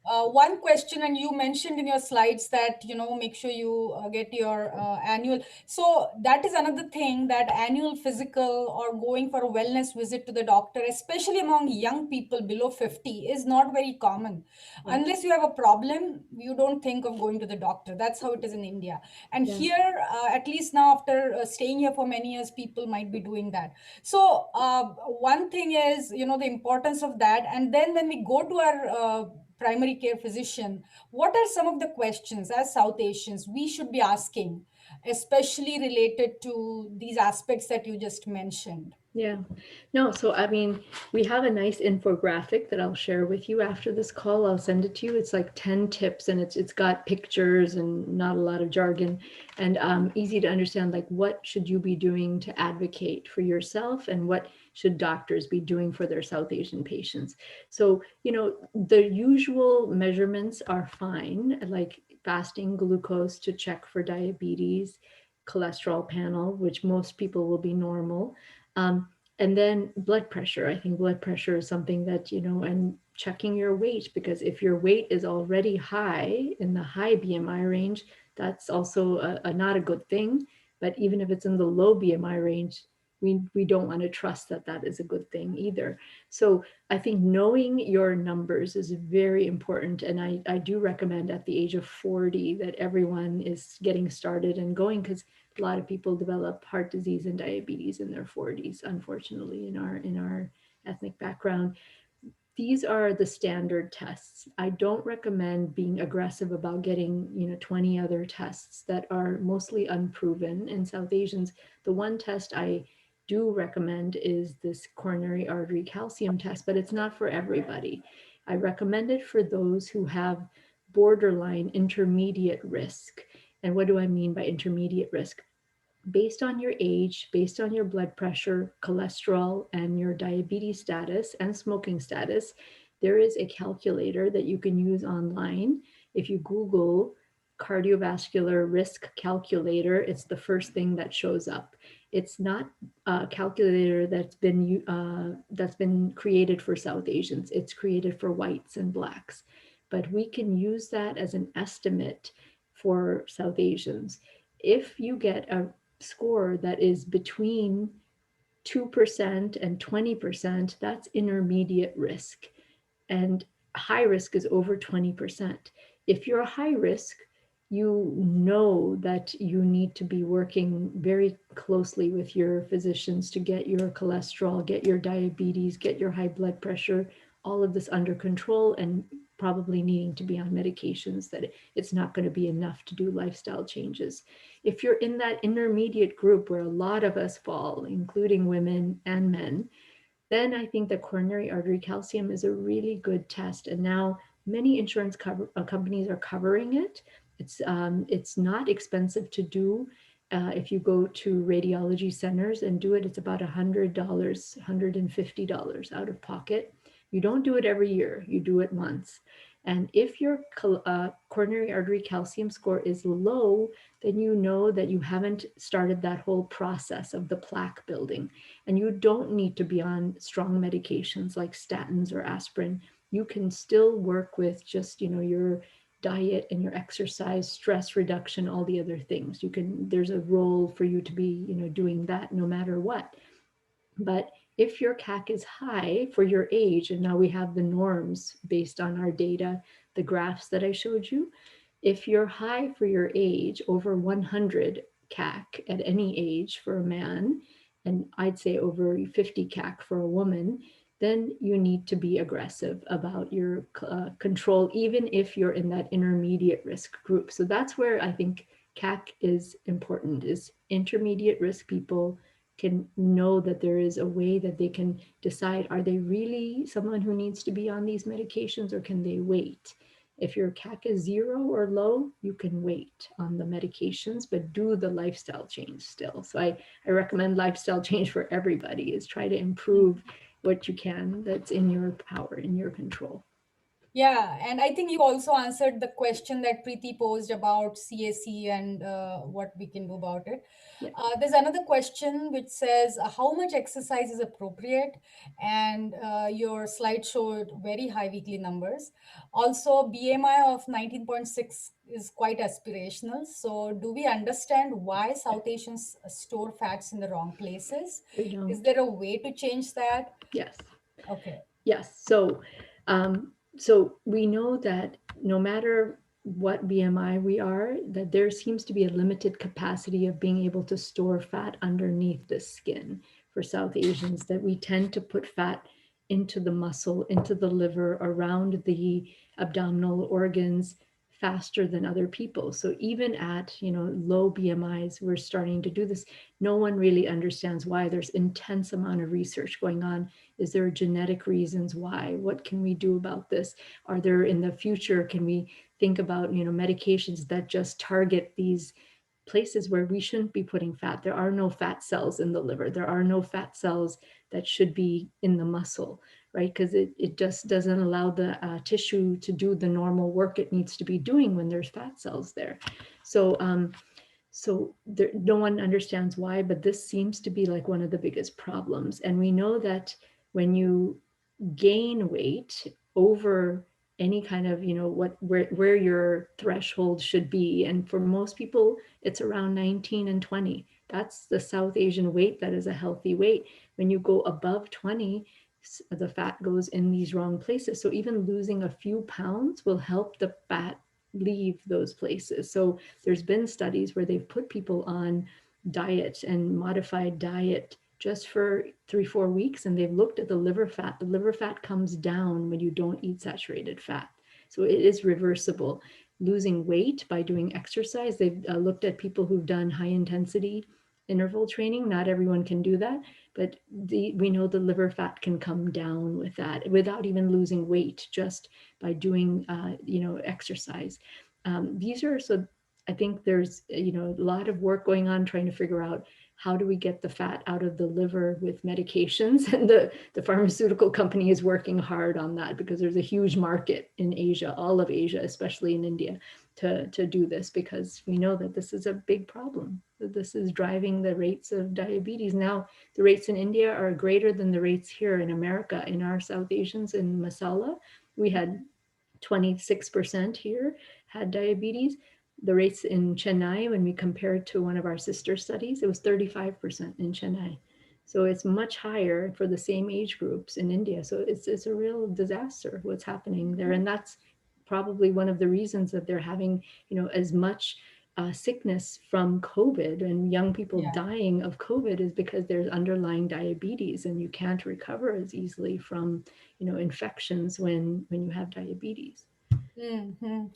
S1: one question, and you mentioned in your slides that make sure you get your annual. So that is another thing, that annual physical or going for a wellness visit to the doctor, especially among young people below 50, is not very common.
S2: Right.
S1: Unless you have a problem, you don't think of going to the doctor. That's how it is in India. And
S2: Yeah.
S1: here, at least now, after staying here for many years, people might be doing that. So one thing is, the importance of that. And then when we go to our primary care physician, what are some of the questions as South Asians we should be asking, especially related to these aspects that you just mentioned?
S2: Yeah. No, so I mean, we have a nice infographic that I'll share with you after this call. I'll send it to you. It's like 10 tips, and it's got pictures and not a lot of jargon, and easy to understand, like what should you be doing to advocate for yourself, and what should doctors be doing for their South Asian patients. So, the usual measurements are fine, like fasting glucose to check for diabetes, cholesterol panel, which most people will be normal. And then blood pressure. I think blood pressure is something that, and checking your weight, because if your weight is already high, in the high BMI range, that's also not a good thing. But even if it's in the low BMI range, we don't want to trust that that is a good thing either. So I think knowing your numbers is very important. And I do recommend at the age of 40 that everyone is getting started and going, because a lot of people develop heart disease and diabetes in their 40s, unfortunately, in our ethnic background. These are the standard tests. I don't recommend being aggressive about getting 20 other tests that are mostly unproven in South Asians. The one test I do recommend is this coronary artery calcium test, but it's not for everybody. I recommend it for those who have borderline intermediate risk. And what do I mean by intermediate risk? Based on your age, based on your blood pressure, cholesterol, and your diabetes status and smoking status, there is a calculator that you can use online. If you Google cardiovascular risk calculator, it's the first thing that shows up. It's not a calculator that's been created for South Asians. It's created for whites and blacks, but we can use that as an estimate for South Asians. If you get a score that is between 2% and 20%, that's intermediate risk. And high risk is over 20%. If you're high risk, you know that you need to be working very closely with your physicians to get your cholesterol, get your diabetes, get your high blood pressure, all of this under control, and probably needing to be on medications that it's not going to be enough to do lifestyle changes. If you're in that intermediate group where a lot of us fall, including women and men, then I think the coronary artery calcium is a really good test. And now many insurance companies are covering it. It's not expensive to do. If you go to radiology centers and do it, it's about $100, $150 out of pocket. You don't do it every year, you do it once. And if your coronary artery calcium score is low, then you know that you haven't started that whole process of the plaque building. And you don't need to be on strong medications like statins or aspirin. You can still work with just, your diet and your exercise, stress reduction, all the other things. There's a role for you to be, doing that no matter what. But if your CAC is high for your age, and now we have the norms based on our data, the graphs that I showed you, if you're high for your age, over 100 CAC at any age for a man, and I'd say over 50 CAC for a woman, then you need to be aggressive about your control, even if you're in that intermediate risk group. So that's where I think CAC is important, is intermediate risk people can know that there is a way that they can decide, are they really someone who needs to be on these medications, or can they wait? If your CAC is 0 or low, you can wait on the medications, but do the lifestyle change still. So I recommend lifestyle change for everybody, is try to improve what you can that's in your power, in your control.
S1: Yeah, and I think you also answered the question that Preeti posed about CAC and what we can do about it.
S2: Yeah.
S1: There's another question which says, how much exercise is appropriate? And your slide showed very high weekly numbers. Also, BMI of 19.6 is quite aspirational. So, do we understand why South Asians store fats in the wrong places?
S2: They don't.
S1: Is there a way to change that?
S2: Yes.
S1: Okay.
S2: Yes. So we know that no matter what BMI we are, that there seems to be a limited capacity of being able to store fat underneath the skin for South Asians, that we tend to put fat into the muscle, into the liver, around the abdominal organs faster than other people. So even at, low BMIs, we're starting to do this. No one really understands why. There's intense amount of research going on. Is there genetic reasons why? What can we do about this? Are there, in the future, can we think about, medications that just target these places where we shouldn't be putting fat? There are no fat cells in the liver. There are no fat cells that should be in the muscle, right? Because it just doesn't allow the tissue to do the normal work it needs to be doing when there's fat cells there. So no one understands why, but this seems to be like one of the biggest problems. And we know that when you gain weight over any kind of, where your threshold should be, and for most people it's around 19 and 20. That's the South Asian weight. That is a healthy weight. When you go above 20, the fat goes in these wrong places. So even losing a few pounds will help the fat leave those places. So there's been studies where they've put people on diet and modified diet just for 3-4 weeks, and they've looked at the liver fat. The liver fat comes down when you don't eat saturated fat. So it is reversible. Losing weight by doing exercise, they've looked at people who've done high intensity interval training. Not everyone can do that, but we know the liver fat can come down with that without even losing weight, just by doing, exercise. These are, so I think there's, a lot of work going on trying to figure out how do we get the fat out of the liver with medications. And the pharmaceutical company is working hard on that because there's a huge market in Asia, all of Asia, especially in India, to do this, because we know that this is a big problem. That this is driving the rates of diabetes. Now, the rates in India are greater than the rates here in America. In our South Asians in MASALA, we had 26% here had diabetes. The rates in Chennai, when we compared to one of our sister studies, it was 35% in Chennai. So it's much higher for the same age groups in India. So it's a real disaster what's happening there. And that's probably one of the reasons that they're having, as much sickness from COVID and young people
S1: Yeah.
S2: dying of COVID, is because there's underlying diabetes, and you can't recover as easily from, infections when you have diabetes.
S1: Hmm.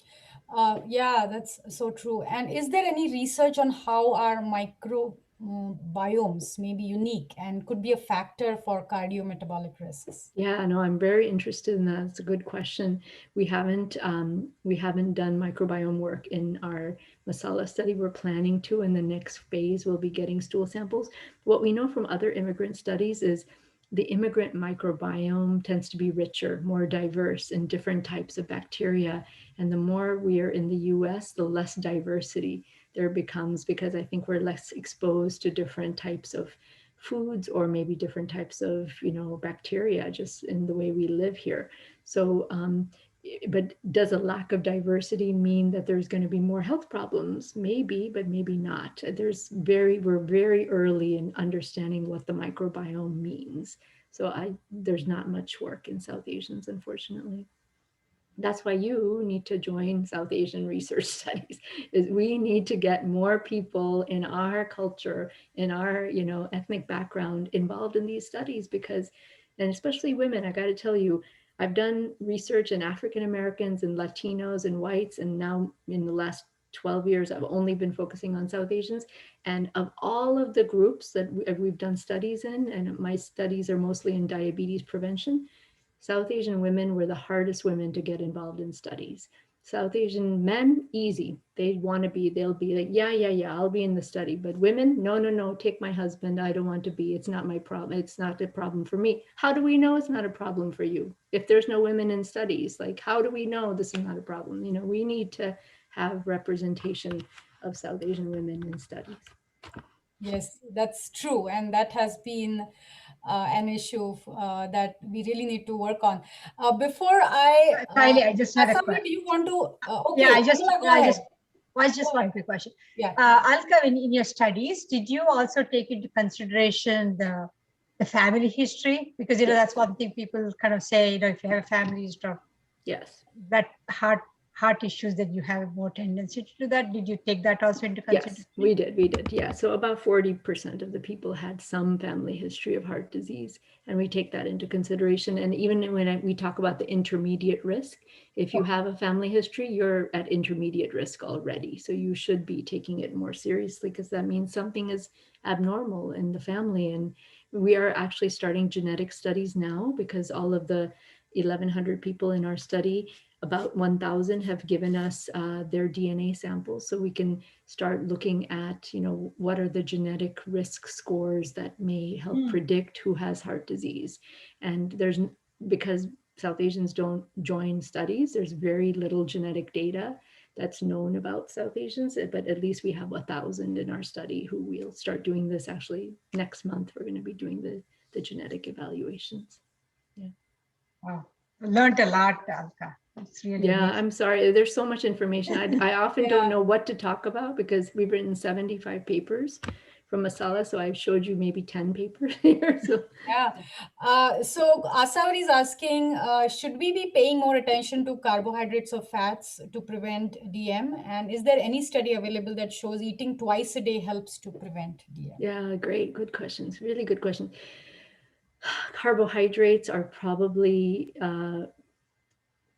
S1: Yeah, that's so true. And is there any research on how our microbiomes may be unique and could be a factor for cardiometabolic risks?
S2: Yeah, no, I'm very interested in that. It's a good question. We haven't done microbiome work in our Masala study. We're planning to. In the next phase, we'll be getting stool samples. What we know from other immigrant studies is the immigrant microbiome tends to be richer, more diverse in different types of bacteria. And the more we are in the US, the less diversity there becomes, because I think we're less exposed to different types of foods, or maybe different types of, bacteria, just in the way we live here. So but does a lack of diversity mean that there's going to be more health problems? Maybe, but maybe not. We're very early in understanding what the microbiome means. So there's not much work in South Asians, unfortunately. That's why you need to join South Asian research studies. Is we need to get more people in our culture, in our, ethnic background involved in these studies, because, and especially women, I got to tell you, I've done research in African Americans and Latinos and whites, and now in the last 12 years I've only been focusing on South Asians. And of all of the groups that we've done studies in, and my studies are mostly in diabetes prevention, South Asian women were the hardest women to get involved in studies. South Asian men, easy. They'll be like, yeah, yeah, yeah, I'll be in the study. But women, no, no, no, take my husband. I don't want to be. It's not my problem. It's not a problem for me. How do we know it's not a problem for you? If there's no women in studies, like, how do we know this is not a problem? We need to have representation of South Asian women in studies.
S1: Yes, that's true. And that has been an issue that we really need to work on. Before
S3: Kylie, I just had a
S1: Asami,
S3: question.
S1: do you want to?
S3: Yeah,
S1: Okay, Amala, go ahead.
S3: just one quick question.
S1: Yeah.
S3: Alka, in your studies, did you also take into consideration the family history? Because that's one thing people kind of say. If you have a family history of
S2: Yes.
S3: that heart issues, that you have more tendency to do that. Did you take that also into consideration?
S2: Yes, we did. Yeah. So about 40% of the people had some family history of heart disease, and we take that into consideration. And even when we talk about the intermediate risk, if you have a family history, you're at intermediate risk already. So you should be taking it more seriously, because that means something is abnormal in the family. And we are actually starting genetic studies now, because all of the 1,100 people in our study, about 1,000 have given us their DNA samples, so we can start looking at, what are the genetic risk scores that may help predict who has heart disease. And because South Asians don't join studies, there's very little genetic data that's known about South Asians, but at least we have 1,000 in our study who will start doing this. Actually, next month, we're going to be doing the genetic evaluations. Yeah.
S3: Wow. I learned a lot, Alka. It's really amazing.
S2: I'm sorry. There's so much information. I often don't know what to talk about, because we've written 75 papers from MASALA. So I've showed you maybe 10 papers here. So
S1: Yeah. So Asavar is asking, should we be paying more attention to carbohydrates or fats to prevent DM? And is there any study available that shows eating twice a day helps to prevent DM?
S2: Yeah, great. Good questions. Really good questions. Carbohydrates are probably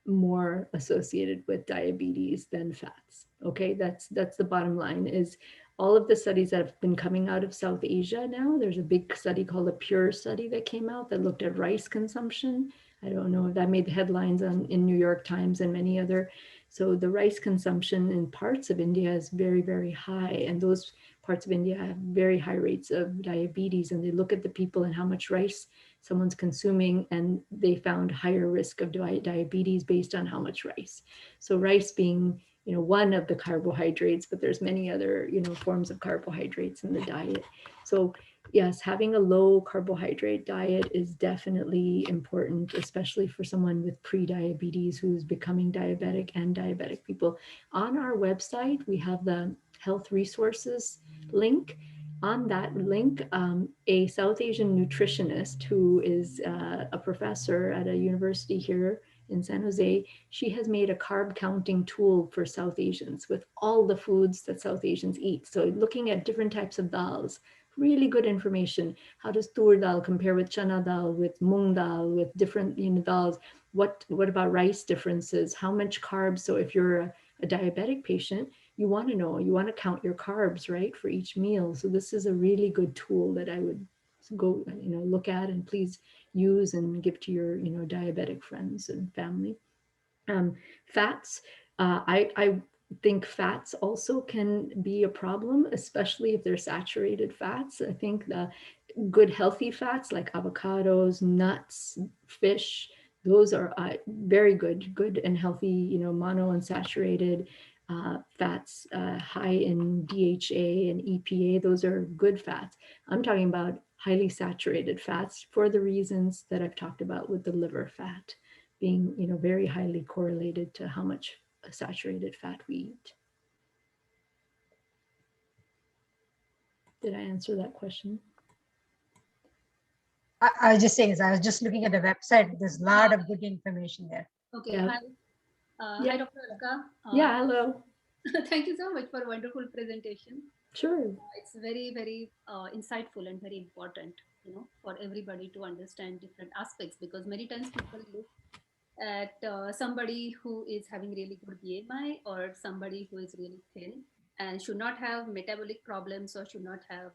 S2: more associated with diabetes than fats. Okay, that's the bottom line. Is all of the studies that have been coming out of South Asia now, there's a big study called the Pure study that came out that looked at rice consumption. I don't know if that made the headlines in New York Times and many other. So the rice consumption in parts of India is very, very high. And those parts of India have very high rates of diabetes. And they look at the people and how much rice someone's consuming, and they found higher risk of diabetes based on how much rice. So rice being, one of the carbohydrates, but there's many other, forms of carbohydrates in the diet. So yes, having a low carbohydrate diet is definitely important, especially for someone with pre-diabetes who's becoming diabetic and diabetic people. On our website, we have the health resources link. On that link, a South Asian nutritionist who is a professor at a university here in San Jose, she has made a carb counting tool for South Asians with all the foods that South Asians eat. So looking at different types of dals, really good information. How does tur dal compare with chana dal, with mung dal, with different dals? What about rice differences? How much carbs? So if you're a diabetic patient, you want to know, you want to count your carbs, right, for each meal. So this is a really good tool that I would go, look at, and please use and give to your, diabetic friends and family. Fats, I think fats also can be a problem, especially if they're saturated fats. I think the good healthy fats like avocados, nuts, fish, those are very good and healthy, monounsaturated fats, high in DHA and EPA. Those are good fats. I'm talking about highly saturated fats for the reasons that I've talked about with the liver fat being, very highly correlated to how much saturated fat we eat. Did I answer that question?
S3: I was just saying, I was just looking at the website. There's a lot of good information there.
S4: Okay.
S2: Yeah.
S4: Hi.
S2: Yeah.
S4: Hi, Dr. Alka.
S2: Yeah, hello.
S4: Thank you so much for a wonderful presentation.
S2: Sure.
S4: It's very, very insightful and very important, for everybody to understand different aspects, because many times people look at somebody who is having really good BMI or somebody who is really thin and should not have metabolic problems or should not have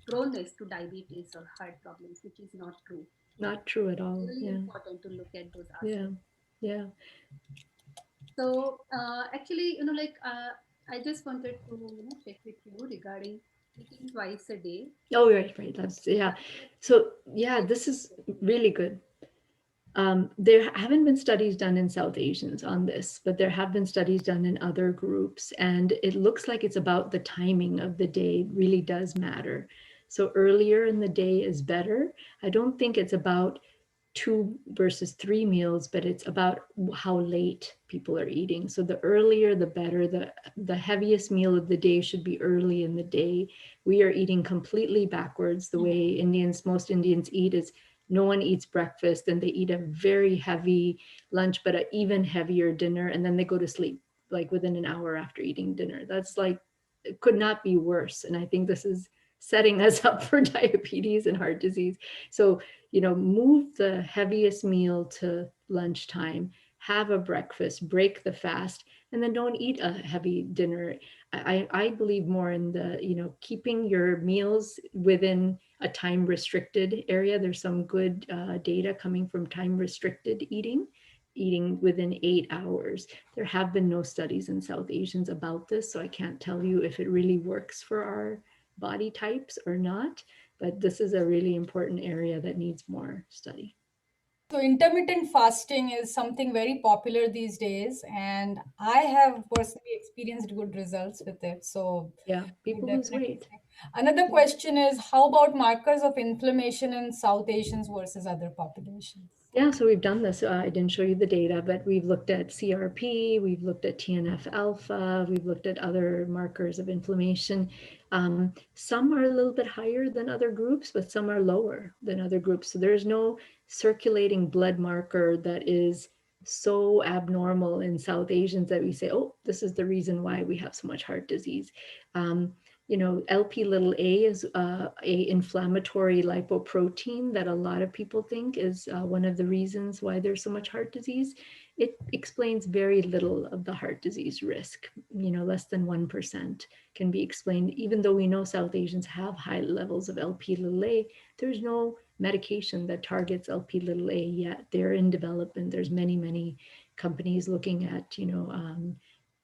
S4: proneness to diabetes or heart problems, which is not true.
S2: Not true at all.
S4: Really
S2: Yeah.
S4: important to look at those aspects.
S2: Yeah.
S4: So actually, I just wanted to check with you regarding eating twice a day.
S2: Oh, right. That's, yeah. So yeah, this is really good. There haven't been studies done in South Asians on this, but there have been studies done in other groups, and it looks like it's about the timing of the day really does matter. So earlier in the day is better. I don't think it's about 2 versus 3 meals, but it's about how late people are eating. So the earlier, the better. The heaviest meal of the day should be early in the day. We are eating completely backwards. The way most Indians eat is no one eats breakfast, and they eat a very heavy lunch, but an even heavier dinner, and then they go to sleep like within an hour after eating dinner. That's like, it could not be worse. And I think this is setting us up for diabetes and heart disease. So, move the heaviest meal to lunchtime, have a breakfast, break the fast, and then don't eat a heavy dinner. I believe more in the, keeping your meals within a time restricted area. There's some good data coming from time restricted eating within 8 hours. There have been no studies in South Asians about this, so I can't tell you if it really works for our body types or not, but this is a really important area that needs more study.
S1: So intermittent fasting is something very popular these days, and I have personally experienced good results with it. So
S2: Yeah,
S1: we
S2: people lose
S1: definitely
S2: weight.
S1: see. Another question is, how about markers of inflammation in South Asians versus other populations?
S2: Yeah, so we've done this. I didn't show you the data, but we've looked at CRP, we've looked at TNF alpha, we've looked at other markers of inflammation. Some are a little bit higher than other groups, but some are lower than other groups. So there's no circulating blood marker that is so abnormal in South Asians that we say, oh, this is the reason why we have so much heart disease. LP little a is a inflammatory lipoprotein that a lot of people think is one of the reasons why there's so much heart disease. it explains very little of the heart disease risk. Less than 1% can be explained. Even though we know South Asians have high levels of LP little a, there's no medication that targets LP little a yet. They're in development. There's many, many companies looking at,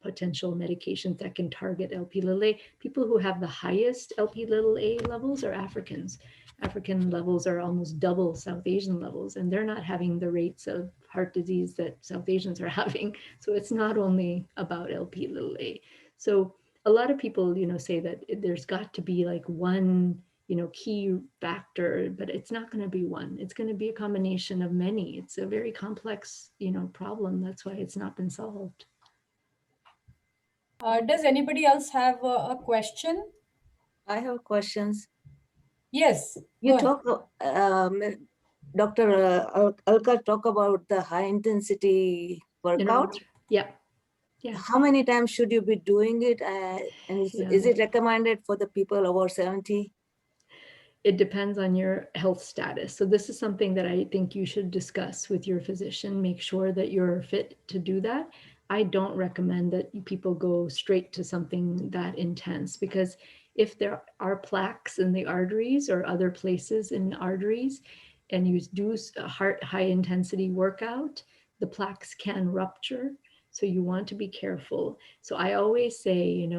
S2: potential medications that can target LP little a. People who have the highest LP little a levels are Africans. African levels are almost double South Asian levels, and they're not having the rates of heart disease that South Asians are having. So it's not only about LP little a. So a lot of people, say that there's got to be like one, key factor, but it's not going to be one. It's going to be a combination of many. It's a very complex, problem. That's why it's not been solved.
S1: Does anybody else have a question?
S5: I have questions.
S1: Yes,
S5: You
S1: go ahead.
S5: talk, Dr. Alka talk about the high intensity workout.
S2: Yeah. Yeah.
S5: How many times should you be doing it? And is
S2: Yeah.
S5: it recommended for the people over 70?
S2: It depends on your health status. So this is something that I think you should discuss with your physician. Make sure that you're fit to do that. I don't recommend that people go straight to something that intense, because if there are plaques in the arteries or other places in arteries, and you do a high intensity workout, the plaques can rupture. So you want to be careful. So I always say,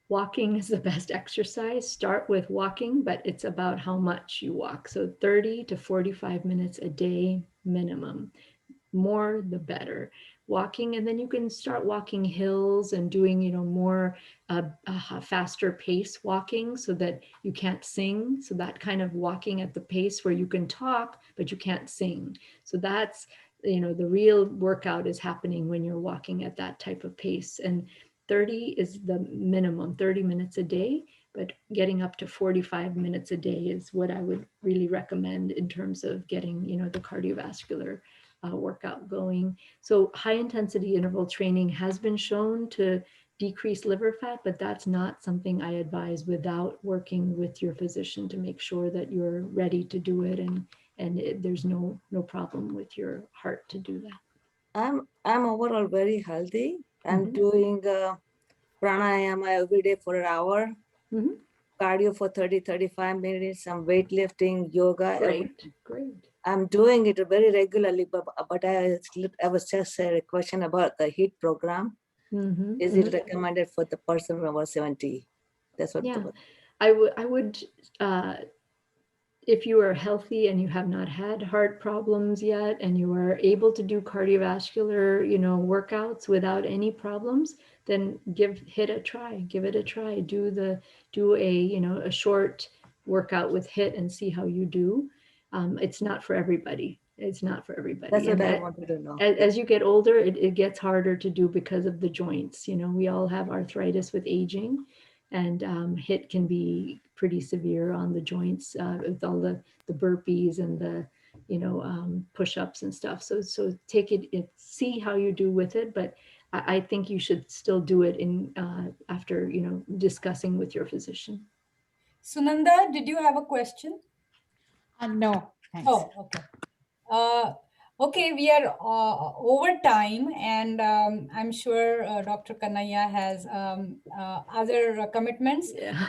S2: walking is the best exercise. Start with walking, but it's about how much you walk. So 30 to 45 minutes a day minimum. More the better. Walking, and then you can start walking hills and doing, more faster pace walking, so that you can't sing. So that kind of walking at the pace where you can talk, but you can't sing. So that's, the real workout is happening when you're walking at that type of pace. And 30 is the minimum, 30 minutes a day, but getting up to 45 minutes a day is what I would really recommend in terms of getting, the cardiovascular workout going. So high intensity interval training has been shown to decrease liver fat, but that's not something I advise without working with your physician to make sure that you're ready to do it, and there's no problem with your heart to do that.
S5: I'm overall very healthy. I'm doing pranayama every day for an hour, cardio for 30-35 minutes, some weightlifting, yoga.
S2: Great.
S5: I'm doing it very regularly, but I was just a question about the HEAT program. Is it recommended for the person over 70? That's what.
S2: Yeah, I would, if you are healthy and you have not had heart problems yet, and you are able to do cardiovascular, workouts without any problems, then give it a try. Do a short workout with HIIT and see how you do. It's not for everybody. That's
S5: what I wanted to know.
S2: As you get older, it gets harder to do because of the joints. We all have arthritis with aging, and HIIT can be pretty severe on the joints with all the burpees and the push-ups and stuff. So take it, see how you do with it, but I think you should still do it in after discussing with your physician.
S1: Sunanda, did you have a question?
S3: No, thanks.
S1: Oh, okay. Okay, we are over time, and I'm sure Dr. Kanaya has other commitments.
S2: Yeah.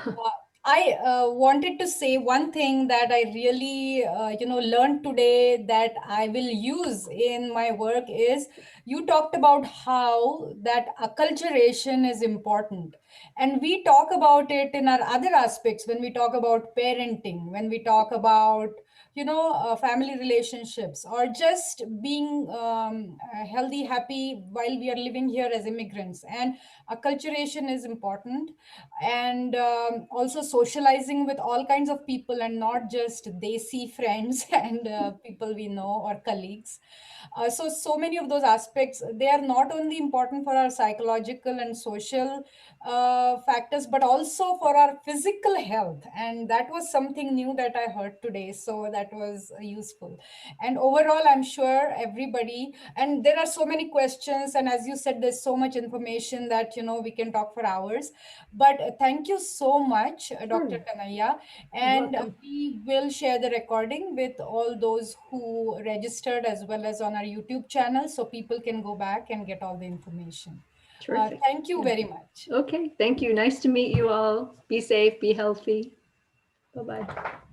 S1: I wanted to say one thing that I really, learned today that I will use in my work is, you talked about how that acculturation is important. And we talk about it in our other aspects when we talk about parenting, when we talk about family relationships, or just being healthy, happy while we are living here as immigrants. And acculturation is important, and also socializing with all kinds of people, and not just desi friends and people we know, or colleagues. So many of those aspects, they are not only important for our psychological and social factors, but also for our physical health. And that was something new that I heard today. So that that was useful. And overall, I'm sure everybody, and there are so many questions, and as you said, there's so much information that we can talk for hours. But thank you so much, Dr. Kanaya, and we will share the recording with all those who registered as well as on our YouTube channel, so people can go back and get all the information.
S2: Terrific.
S1: Thank you very much.
S2: Okay, thank you. Nice to meet you all. Be safe, be healthy. Bye-bye.